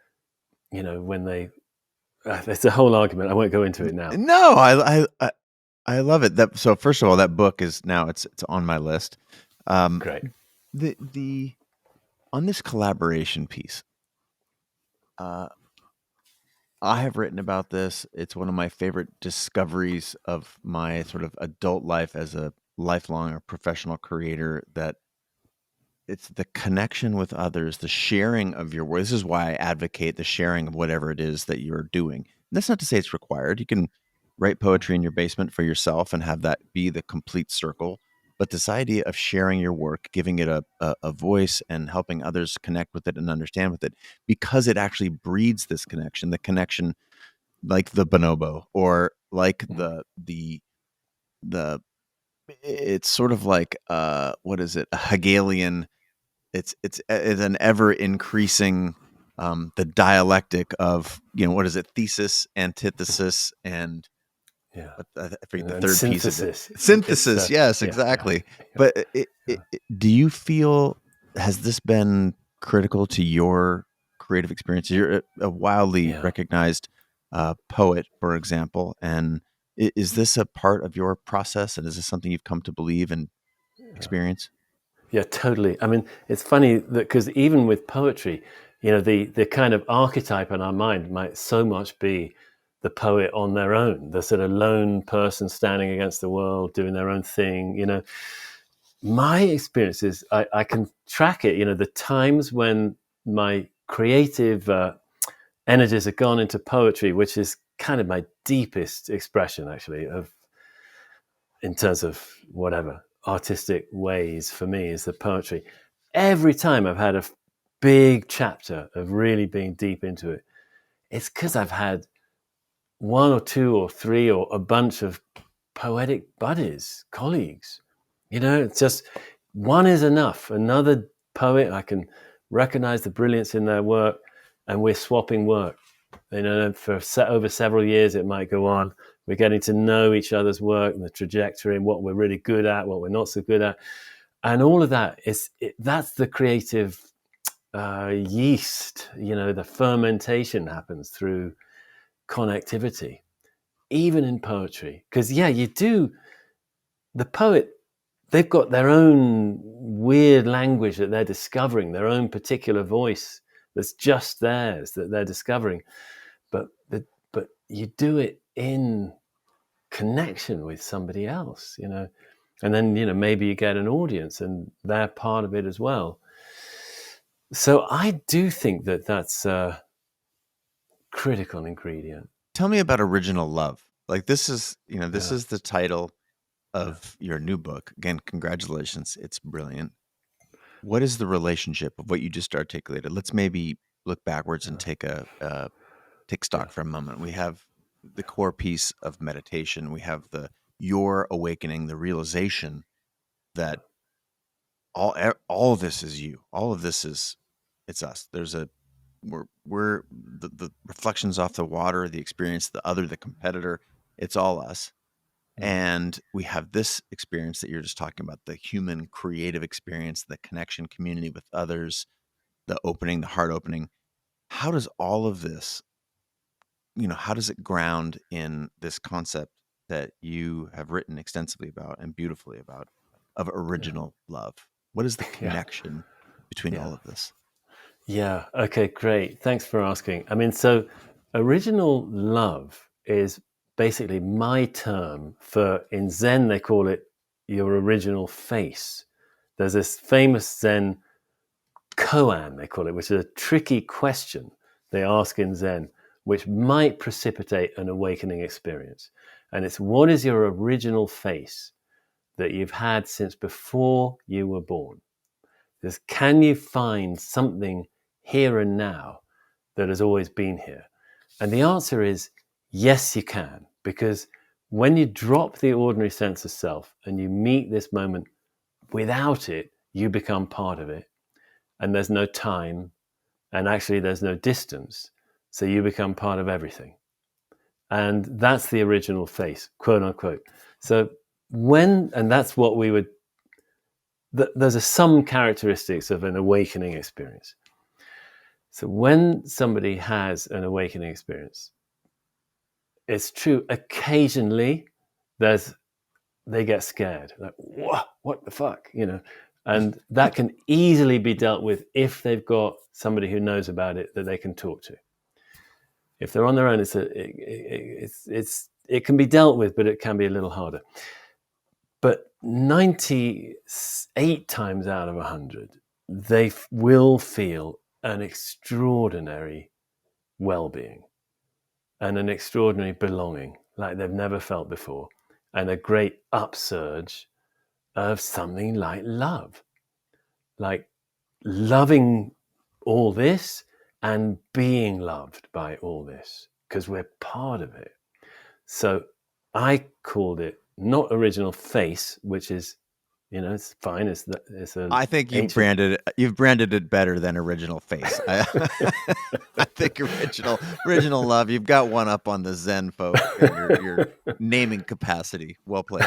when they. It's a whole argument. I won't go into it now. No, I love it. So first of all, that book is now it's on my list. Great. The on this collaboration piece, I have written about this. It's one of my favorite discoveries of my sort of adult life as a lifelong or professional creator, that it's the connection with others, the sharing of your work. This is why I advocate the sharing of whatever it is that you're doing. And that's not to say it's required. You can write poetry in your basement for yourself and have that be the complete circle. But this idea of sharing your work, giving it a voice and helping others connect with it and understand with it, because it actually breeds this connection, the connection like the bonobo or like the it's sort of like what is it? A Hegelian. It's an ever increasing the dialectic of, what is it? Thesis, antithesis, and Yeah. I forget the And third piece of it. synthesis. It's Synthesis. Yes, yeah, yeah, exactly. yeah, But do you feel, has this been critical to your creative experience? You're a wildly yeah. recognized poet, for example, and is this a part of your process? And is this something you've come to believe and experience? Yeah, totally. I mean, it's funny that because even with poetry, the kind of archetype in our mind might so much be the poet on their own, the sort of lone person standing against the world, doing their own thing. My experience is I can track it. The times when my creative energies have gone into poetry, which is kind of my deepest expression, actually, of in terms of whatever artistic ways for me is the poetry. Every time I've had a big chapter of really being deep into it, it's because I've had one or two or three or a bunch of poetic buddies, colleagues. It's just one is enough. Another poet, I can recognize the brilliance in their work, and we're swapping work. For over several years, it might go on. We're getting to know each other's work and the trajectory and what we're really good at, what we're not so good at. And all of that that's the creative yeast. The fermentation happens through connectivity, even in poetry. Because, yeah, you do, the poet, they've got their own weird language that they're discovering, their own particular voice that's just theirs that they're discovering. But but you do it in connection with somebody else, and then maybe you get an audience and they're part of it as well. So I do think that that's a critical ingredient. Tell me about original love. Like this Yeah, is the title yeah, of your new book. Again, congratulations. It's brilliant. What is the relationship of what you just articulated? Let's maybe look backwards and take yeah, stock for a moment. We have the core piece of meditation. We have your awakening, the realization yeah, that all of this is you. All of this is it's us. There's a we're the reflections off the water, the experience, the other, the competitor. It's all us. mm, And we have this experience that you're just talking about, the human creative experience, the connection, community with others, the opening, the heart opening. How does all of this, how does it ground in this concept that you have written extensively about and beautifully about of yeah, original love? What is the yeah, connection between yeah. all of this? Yeah. Okay, great. Thanks for asking. I mean, so original love is basically my term for, in Zen, they call it your original face. There's this famous Zen koan, they call it, which is a tricky question they ask in Zen, which might precipitate an awakening experience. And it's, what is your original face that you've had since before you were born? Is, can you find something here and now that has always been here? And the answer is yes, you can. Because when you drop the ordinary sense of self and you meet this moment without it, you become part of it. And there's no time. And actually, there's no distance. So you become part of everything. And that's the original face, quote unquote. So and that's what we would, there's some characteristics of an awakening experience. So when somebody has an awakening experience, it's true. Occasionally, there's they get scared, like what the fuck, and that can easily be dealt with if they've got somebody who knows about it that they can talk to. If they're on their own, it can be dealt with, but it can be a little harder. But 98 times out of 100, they will feel an extraordinary well-being and an extraordinary belonging like they've never felt before, and a great upsurge of something like love, like loving all this and being loved by all this, because we're part of it. So I called it not original face, which is, it's fine. It's a I think ancient. you've branded it better than original face. I think original love. You've got one up on the Zen folk and your naming capacity. Well played.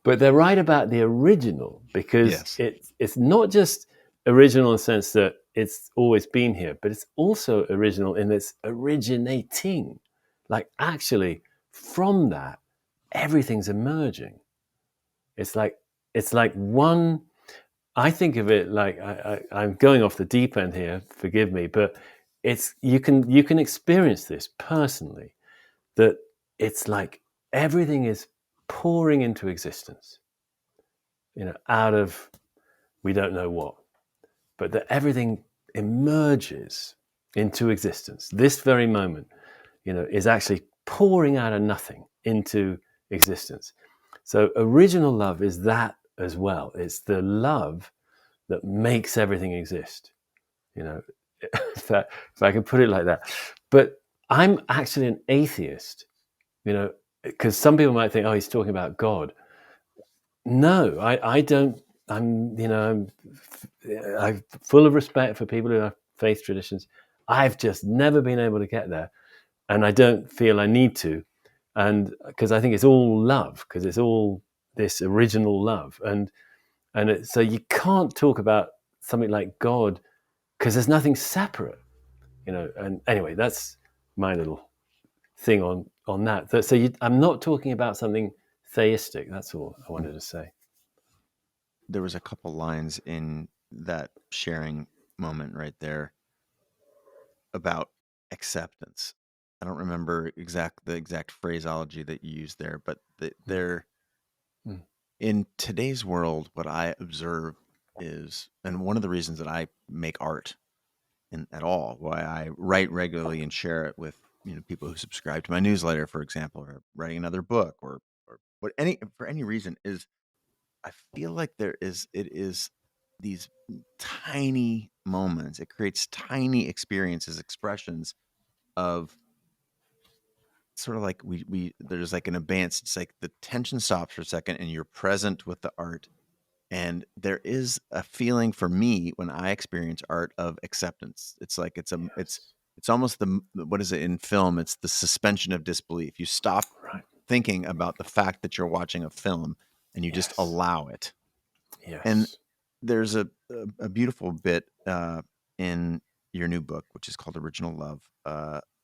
But they're right about the original, because Yes. it's not just original in the sense that it's always been here, but it's also original in its originating. Like, actually, from that, everything's emerging. It's like one. I think of it like I'm going off the deep end here. Forgive me, but it's you can experience this personally. That it's like everything is pouring into existence, out of we don't know what, but that everything emerges into existence. This very moment, is actually pouring out of nothing into existence. So original love is that as well. It's the love that makes everything exist. If I can put it like that. But I'm actually an atheist, because some people might think, oh, he's talking about God. No, I don't. I'm full of respect for people who have faith traditions. I've just never been able to get there, and I don't feel I need to, and because I think it's all love, because it's all this original love, so you can't talk about something like God because there's nothing separate, And anyway, that's my little thing on that. So I'm not talking about something theistic. That's all I wanted to say. There was a couple lines in that sharing moment right there about acceptance. I don't remember the exact phraseology that you used there, but they're Mm. in today's world. What I observe is, and one of the reasons that I make art at all, why I write regularly and share it with people who subscribe to my newsletter, for example, or writing another book, or for any reason, is I feel like it is these tiny moments. It creates tiny experiences, expressions of sort of like we there's like an abeyance. It's like the tension stops for a second and you're present with the art. And there is a feeling for me when I experience art of acceptance. It's like Yes. it's almost what is it in film? It's the suspension of disbelief. You stop Right. thinking about the fact that you're watching a film and you just Yes. allow it. And Yes. there's a beautiful bit in your new book, which is called Original Love,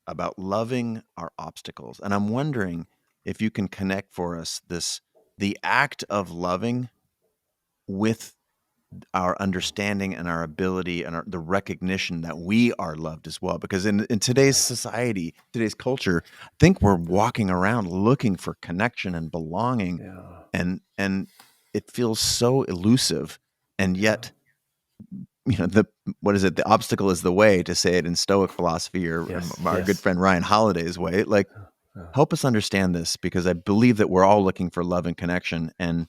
about loving our obstacles. And I'm wondering if you can connect for us the act of loving with our understanding and our ability and the recognition that we are loved as well. Because in today's society, today's culture, I think we're walking around looking for connection and belonging, Yeah. and it feels so elusive. And Yeah. yet, what is it? The obstacle is the way, to say it in Stoic philosophy, or Yes. our good Yes. friend Ryan Holiday's way. Like, Yeah. help us understand this, because I believe that we're all looking for love and connection. And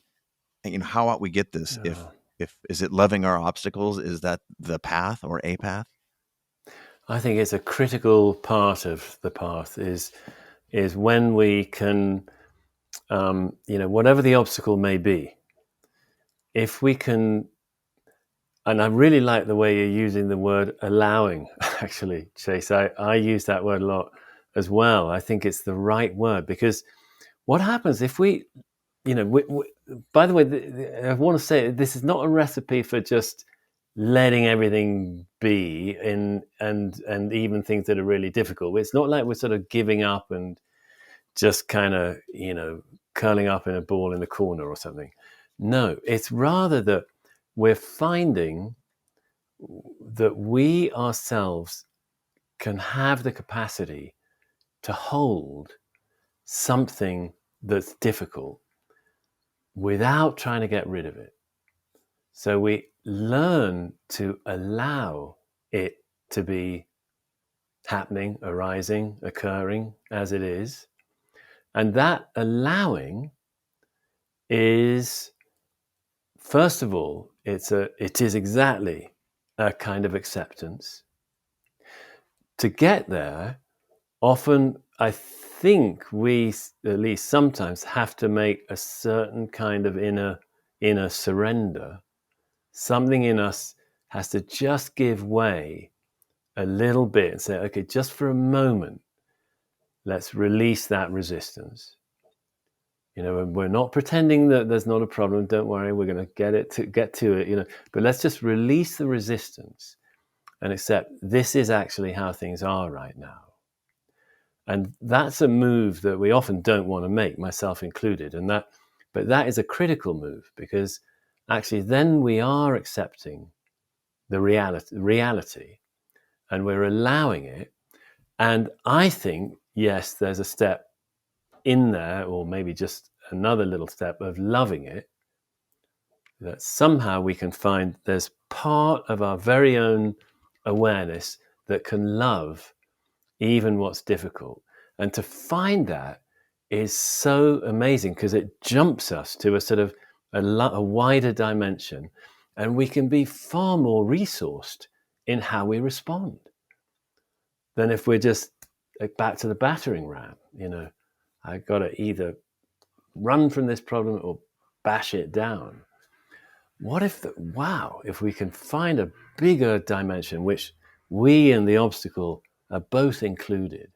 how ought we get this? Yeah. If is it loving our obstacles? Is that the path or a path? I think it's a critical part of the path is when we can, whatever the obstacle may be, if we can. And I really like the way you're using the word allowing, actually, Chase. I use that word a lot as well. I think it's the right word, because what happens if by the way, I want to say this is not a recipe for just letting everything be and even things that are really difficult. It's not like we're sort of giving up and just kind of, curling up in a ball in the corner or something. No, it's rather that we're finding that we ourselves can have the capacity to hold something that's difficult without trying to get rid of it. So we learn to allow it to be happening, arising, occurring as it is. And that allowing is, first of all, it is exactly a kind of acceptance. To get there, often I think we, at least sometimes, have to make a certain kind of inner surrender. Something in us has to just give way a little bit and say, okay, just for a moment, let's release that resistance. We're not pretending that there's not a problem. Don't worry, we're going to get to it. But let's just release the resistance and accept this is actually how things are right now. And that's a move that we often don't want to make, myself included. But that is a critical move, because actually then we are accepting the reality, and we're allowing it. And I think, yes, there's a step in there, or maybe just another little step of loving it, that somehow we can find there's part of our very own awareness that can love even what's difficult. And to find that is so amazing, because it jumps us to a sort of a wider dimension, and we can be far more resourced in how we respond than if we're just back to the battering ram. I got to either run from this problem or bash it down. What if if we can find a bigger dimension, which we and the obstacle are both included,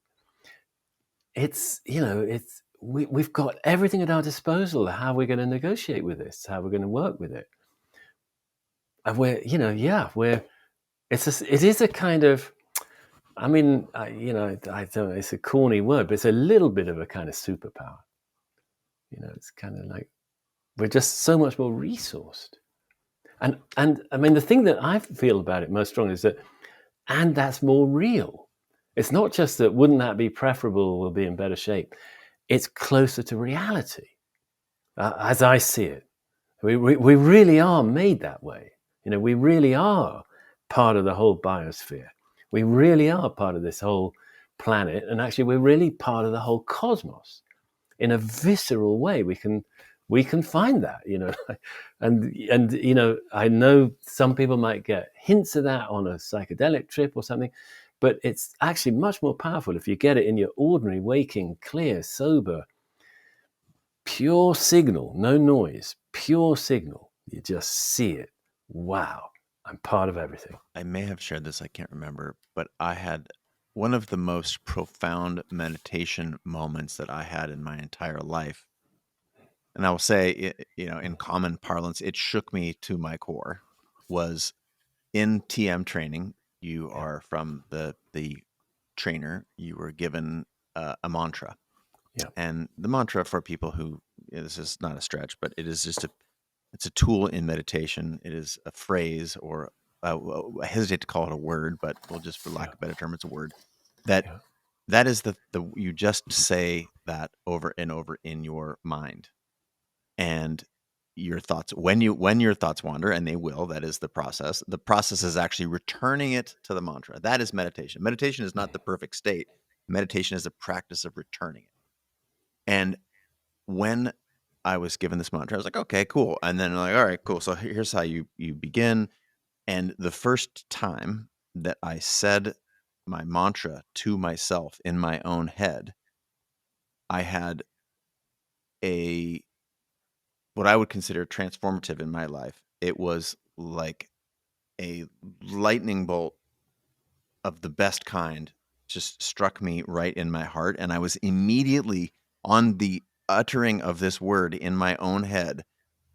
we've got everything at our disposal. How we're going to negotiate with this, how we're going to work with it. And it is a kind of, I mean, I don't know, it's a corny word, but it's a little bit of a kind of superpower. It's kind of like we're just so much more resourced. And I mean, the thing that I feel about it most strongly is that, and that's more real. It's not just that, wouldn't that be preferable, we'll be in better shape. It's closer to reality, as I see it. We really are made that way. We really are part of the whole biosphere. We really are part of this whole planet. And actually, we're really part of the whole cosmos in a visceral way. We can find that, and I know some people might get hints of that on a psychedelic trip or something, but it's actually much more powerful if you get it in your ordinary, waking, clear, sober, pure signal, no noise, pure signal. You just see it. Wow, I'm part of everything. I may have shared this, I can't remember, but I had one of the most profound meditation moments that I had in my entire life. And I will say, in common parlance, it shook me to my core, was in TM training. You are from the trainer, you were given a mantra. Yeah. And the mantra, for people who, this is not a stretch, but it is just it's a tool in meditation. It is a phrase, or I hesitate to call it a word, but we'll just, for lack of a better term, it's a word that is the you just say that over and over in your mind. And your thoughts, when your thoughts wander, and they will, that is the process. The process is actually returning it to the mantra. That is meditation. Meditation is not the perfect state. Meditation is a practice of returning it. And when I was given this mantra, I was like, okay, cool. And then I'm like, all right, cool. So here's how you begin. And the first time that I said my mantra to myself in my own head, I had what I would consider transformative in my life. It was like a lightning bolt of the best kind just struck me right in my heart. And I was immediately, on the uttering of this word in my own head,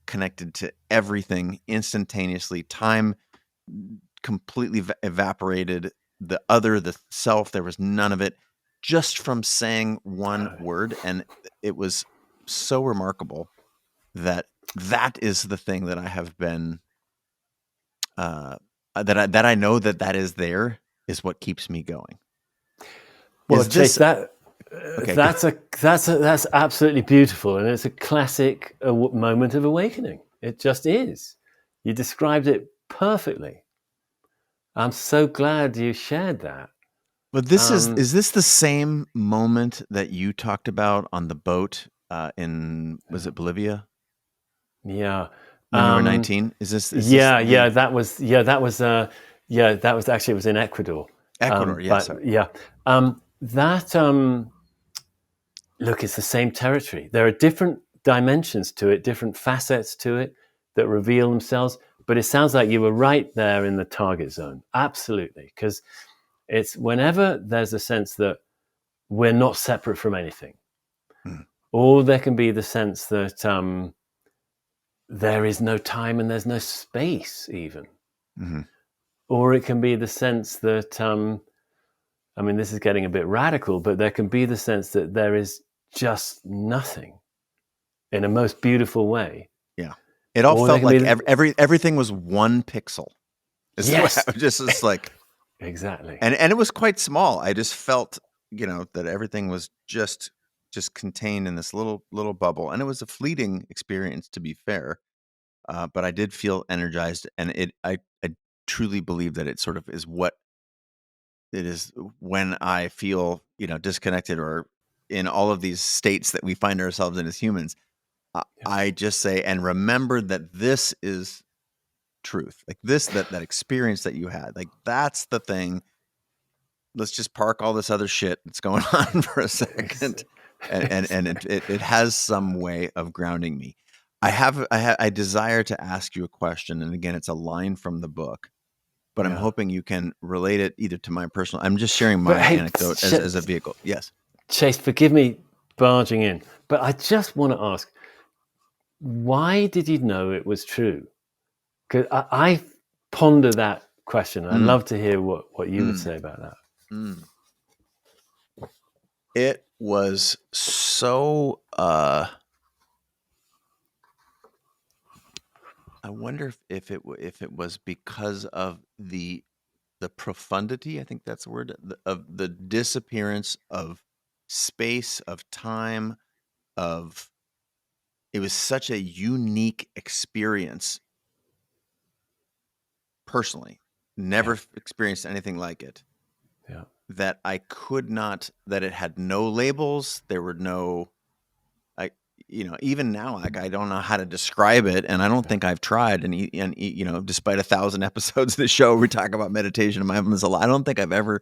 connected to everything instantaneously. Time completely evaporated. The self, there was none of it, just from saying one word. And it was so remarkable that is the thing that I have been, that I know that is there, is what keeps me going. Well, Chase, that's absolutely beautiful, and it's a classic moment of awakening. It just is. You described it perfectly. I'm so glad you shared that. But is this the same moment that you talked about on the boat in, was it Bolivia Yeah. when you were Um, 19? Is this yeah, the that was actually, it was in Ecuador. Ecuador? Yeah, But sorry. yeah, that look, it's the same territory. There are different dimensions to it, different facets to it that reveal themselves. But it sounds like you were right there in the target zone. Absolutely, because it's whenever there's a sense that we're not separate from anything, Mm, or there can be the sense that there is no time and there's no space, even. mm-hmm, Or it can be the sense that, I mean, this is getting a bit radical, but there can be the sense that there is just nothing in a most beautiful way. yeah. It all Or there felt can be, like everything was one pixel. Is the way I yes, was just like, exactly. and it was quite small. I just felt, that everything was just contained in this little bubble, and it was a fleeting experience, to be fair. But I did feel energized, and I truly believe that it sort of is what it is when I feel, disconnected or in all of these states that we find ourselves in as humans. Yeah. I just say, and remember that this is truth, like that experience that you had, like that's the thing. Let's just park all this other shit that's going on for a second, and it has some way of grounding me. I desire to ask you a question, and again, it's a line from the book, but I'm Yeah. hoping you can relate it either to my personal. I'm just sharing But my hey, anecdote as a vehicle. Yes. Chase, forgive me barging in, but I just want to ask, why did you know it was true? Because I ponder that question. I'd Mm, love to hear what you would mm, say about that. mm. It was so. I wonder if it was because of the profundity, I think that's the word, of the disappearance of space, of time, of it was such a unique experience personally. Yeah. Never experienced anything like it. Yeah. That I could not, that it had no labels. There were no, I, even now, like I don't know how to describe it, and I don't think I've tried. And despite 1,000 episodes of the show, we talk about meditation and mindfulness a lot. I don't think I've ever.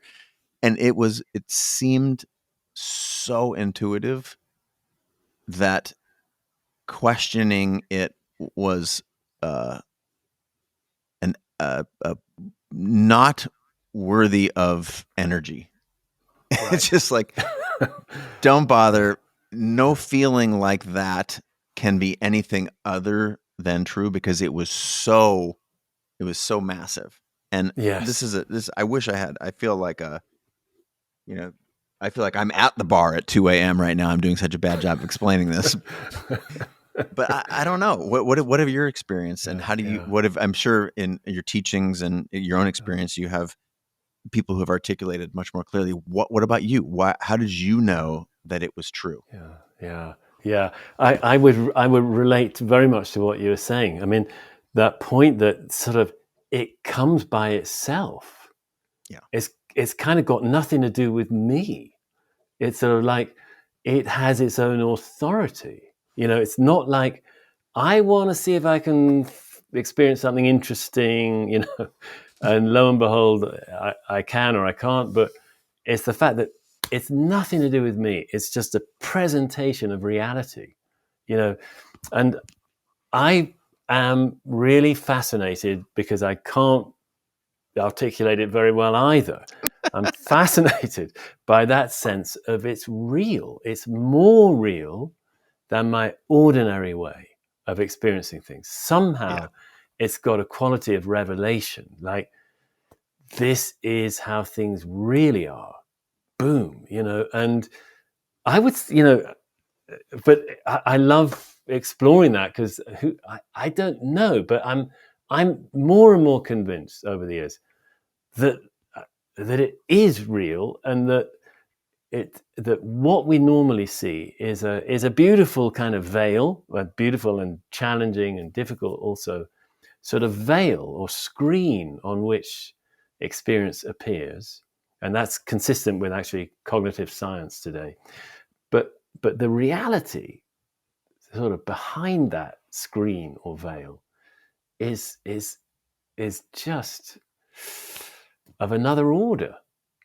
And it seemed so intuitive that questioning it was uh, an not worthy of energy. Right. It's just like, don't bother. No feeling like that can be anything other than true, because it was so massive. And Yes. I wish I feel like you know, I feel like I'm at the bar at 2 a.m. right now. I'm doing such a bad job of explaining this, but I don't know. What have your experience, and Yeah. how do you? Yeah. What have, I'm sure in your teachings and your own experience, you have people who have articulated much more clearly. What about you? How did you know that it was true? Yeah. Yeah. Yeah. I would relate very much to what you were saying. I mean, that point that sort of it comes by itself. Yeah, It's kind of got nothing to do with me. It's sort of like it has its own authority. It's not like I want to see if I can experience something interesting, and lo and behold, I can or I can't. But it's the fact that it's nothing to do with me. It's just a presentation of reality, you know. And I am really fascinated because I can't articulate it very well either. I'm fascinated by that sense of it's real. It's more real than my ordinary way of experiencing things. yeah, Somehow it's got a quality of revelation. Like, this is how things really are. Boom, and I would, but I love exploring that because I don't know, but I'm more and more convinced over the years that that it is real, and that what we normally see is a beautiful kind of veil, beautiful and challenging and difficult also sort of veil or screen on which experience appears. And that's consistent with actually cognitive science today. But the reality sort of behind that screen or veil is just of another order.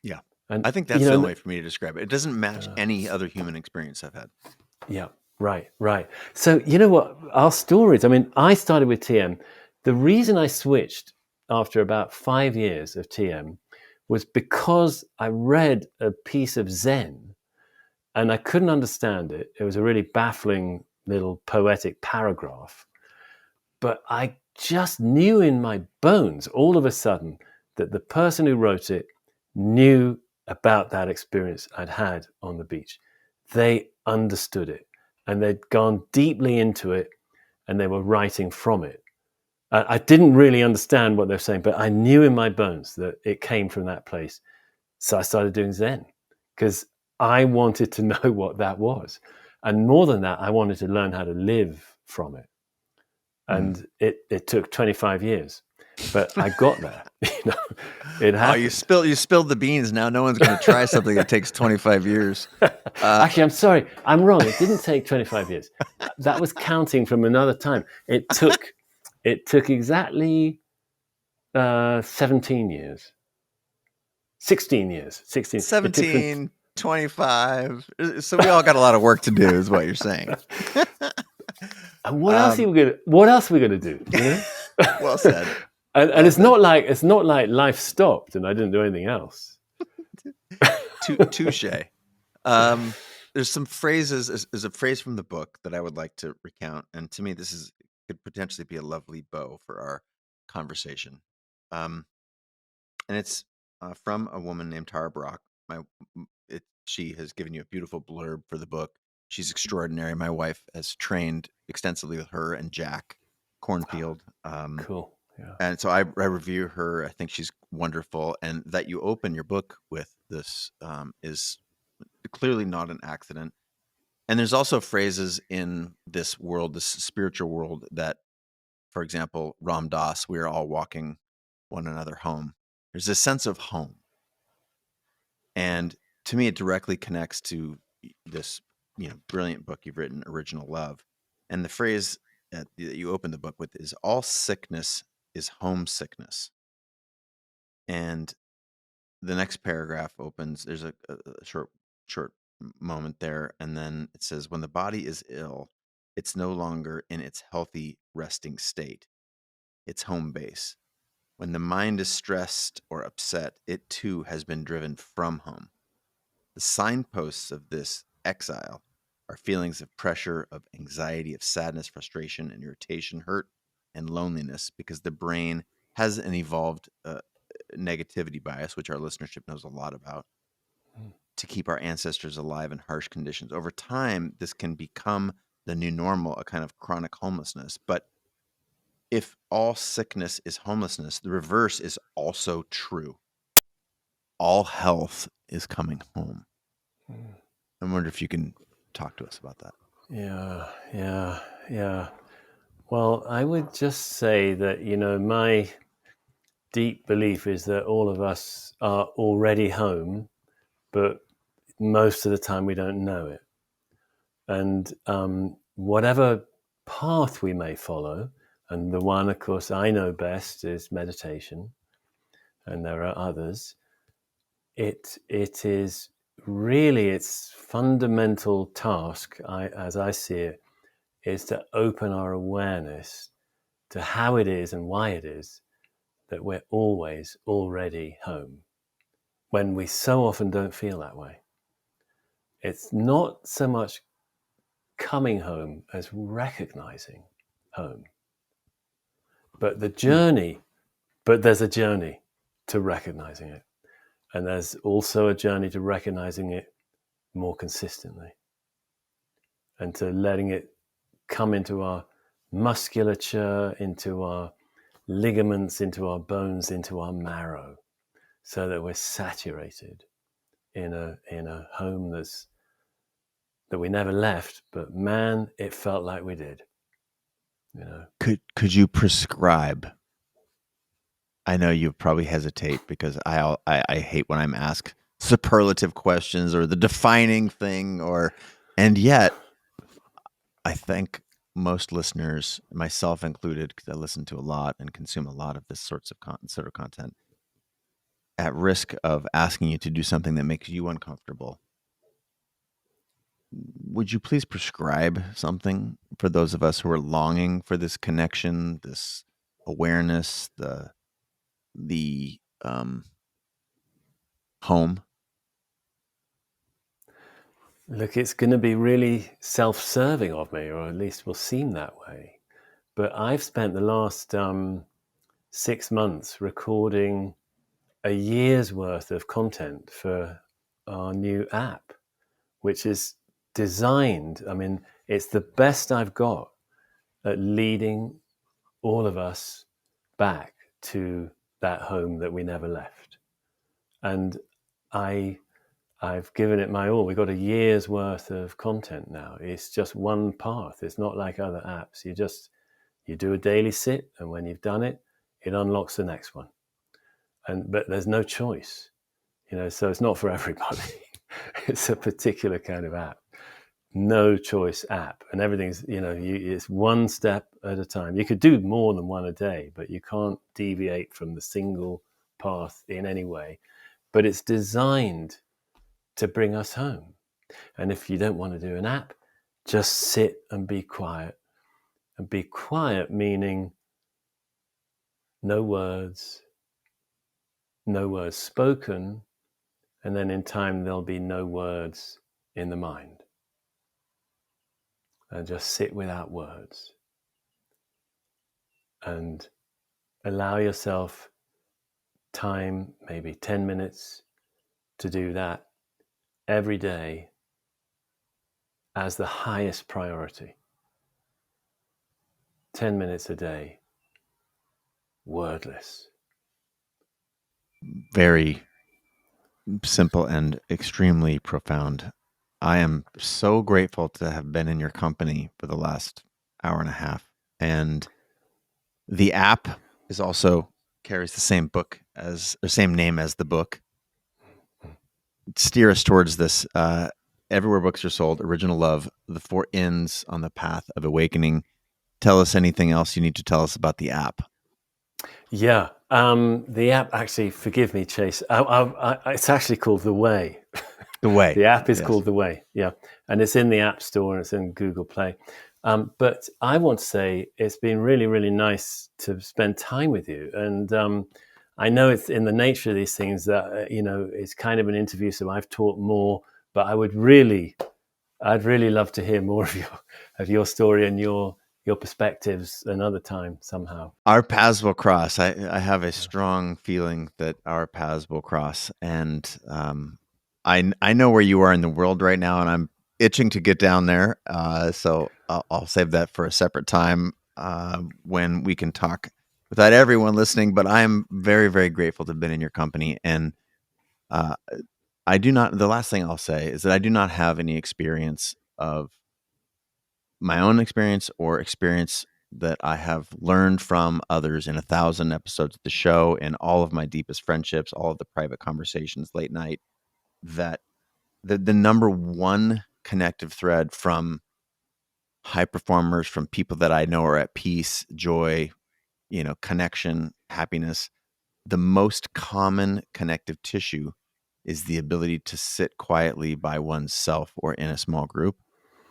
Yeah. And I think that's the only way for me to describe it. It doesn't match any other human experience I've had. Yeah, right. So you know what? Our stories, I mean, I started with TM. The reason I switched after about 5 years of TM was because I read a piece of Zen and I couldn't understand it. It was a really baffling little poetic paragraph. But I just knew in my bones all of a sudden that the person who wrote it knew about that experience I'd had on the beach. They understood it and they'd gone deeply into it and they were writing from it. I didn't really understand what they were saying, but I knew in my bones that it came from that place. So I started doing Zen because I wanted to know what that was. And more than that, I wanted to learn how to live from it. And it took 25 years, but I got there. It happened. You spilled the beans. Now no one's going to try something that takes 25 years. Actually, I'm sorry. I'm wrong. It didn't take 25 years. That was counting from another time. It took exactly 17 years. 16 years. 16. 17, 25. So we all got a lot of work to do is what you're saying. And what else are we going to do? You know? Well said. And it's not like life stopped and I didn't do anything else. Touche. There's some phrases. There's a phrase from the book that I would like to recount, and to me, could potentially be a lovely bow for our conversation. And it's from a woman named Tara Brock. She has given you a beautiful blurb for the book. She's extraordinary. My wife has trained extensively with her and Jack Cornfield. Cool. Yeah. And so I review her. I think she's wonderful. And that you open your book with this is clearly not an accident. And there's also phrases in this world, this spiritual world, that, for example, Ram Dass, we are all walking one another home. There's this sense of home. And to me, it directly connects to this, brilliant book you've written, Original Love. And the phrase that you open the book with is, all sickness is homesickness. And the next paragraph opens, there's a short moment there. And then it says, when the body is ill, it's no longer in its healthy resting state. It's home base. When the mind is stressed or upset, it too has been driven from home. The signposts of this exile are feelings of pressure, of anxiety, of sadness, frustration, and irritation, hurt, and loneliness, because the brain has an evolved negativity bias, which our listenership knows a lot about, to keep our ancestors alive in harsh conditions. Over time, this can become the new normal, a kind of chronic homelessness. But if all sickness is homelessness, the reverse is also true. All health is coming home. I wonder if you can talk to us about that. Yeah. Well, I would just say that, my deep belief is that all of us are already home, but most of the time we don't know it. And whatever path we may follow, and the one, of course, I know best is meditation, and there are others, it is really its fundamental task, as I see it, is to open our awareness to how it is and why it is that we're always already home, when we so often don't feel that way. It's not so much coming home as recognizing home. But there's a journey to recognizing it. And there's also a journey to recognizing it more consistently and to letting it come into our musculature, into our ligaments, into our bones, into our marrow, so that we're saturated in a home that we never left, but man, it felt like we did. You know, Could you prescribe? I know you probably hesitate because I hate when I'm asked superlative questions or the defining thing, and yet I think most listeners, myself included, because I listen to a lot and consume a lot of this sort of content, at risk of asking you to do something that makes you uncomfortable. Would you please prescribe something for those of us who are longing for this connection, this awareness, the home? look, it's going to be really self-serving of me, or at least will seem that way. But I've spent the last 6 months recording a year's worth of content for our new app, which is designed. I mean, it's the best I've got at leading all of us back to that home that we never left. And I I've given it my all. We've got a year's worth of content now. It's just one path. It's not like other apps. You do a daily sit, and when you've done it, it unlocks the next one. But there's no choice, so it's not for everybody. It's a particular kind of app. No choice app, and everything's it's one step at a time. You could do more than one a day, but you can't deviate from the single path in any way. But it's designed to bring us home. And if you don't want to do an app, just sit and be quiet. And be quiet meaning no words spoken, and then in time there'll be no words in the mind. And just sit without words. And allow yourself time, maybe 10 minutes, to do that every day as the highest priority. 10 minutes a day, wordless. Very simple and extremely profound. I am so grateful to have been in your company for the last hour and a half. And the app is also carries the same same name as the book. Steer us towards this. Everywhere books are sold, Original Love, The Four Inns on the Path of Awakening. Tell us anything else you need to tell us about the app. Yeah, the app, actually, forgive me, Chase. It's actually called The Way. The Way. The app is called The Way. Yeah, and it's in the App Store and it's in Google Play. But I want to say it's been really, really nice to spend time with you. And I know it's in the nature of these things that it's kind of an interview, so I've talked more. But I'd really love to hear more of your story and your perspectives another time somehow. Our paths will cross. I have a strong feeling that our paths will cross, and I know where you are in the world right now, and I'm itching to get down there. So I'll save that for a separate time when we can talk without everyone listening. But I am very, very grateful to have been in your company, and I do not. The last thing I'll say is that I do not have any experience of my own experience or experience that I have learned from others in 1,000 episodes of the show and all of my deepest friendships, all of the private conversations late night, that the number one connective thread from high performers, from people that I know are at peace, joy, connection, happiness, the most common connective tissue is the ability to sit quietly by oneself or in a small group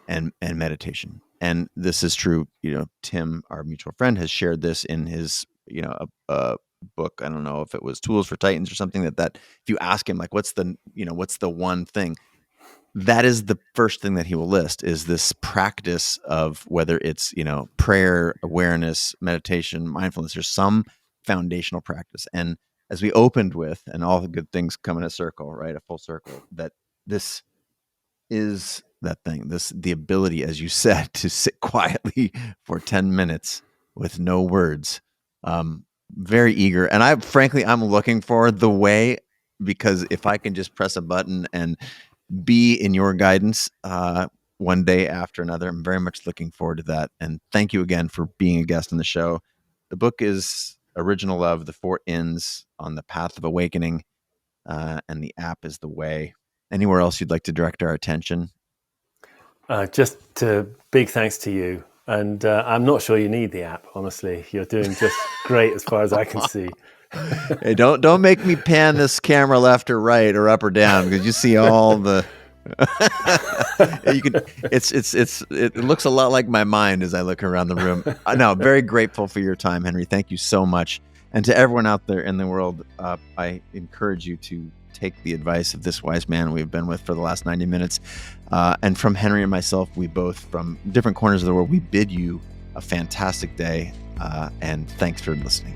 and meditation. And this is true. Tim, our mutual friend, has shared this in his, a book. I don't know if it was Tools for Titans or something that if you ask him, like, what's the one thing, that is the first thing that he will list, is this practice of whether it's, prayer, awareness, meditation, mindfulness, there's some foundational practice. And as we opened with, and all the good things come in a circle, right? A full circle, that this is that thing, the ability, as you said, to sit quietly for 10 minutes with no words. Very eager. And I'm looking for The Way, because if I can just press a button and be in your guidance, one day after another. I'm very much looking forward to that. And thank you again for being a guest on the show. The book is Original Love, The Four Inns on the Path of Awakening, and the app is The Way. Anywhere else you'd like to direct our attention? Just big thanks to you. And I'm not sure you need the app, honestly. You're doing just great as far as I can see. Hey, don't make me pan this camera left or right or up or down, because you see all the you can. It looks a lot like my mind as I look around the room. No, very grateful for your time, Henry. Thank you so much. And to everyone out there in the world, I encourage you to take the advice of this wise man we've been with for the last 90 minutes. And from Henry and myself, we both, from different corners of the world, we bid you a fantastic day. And thanks for listening.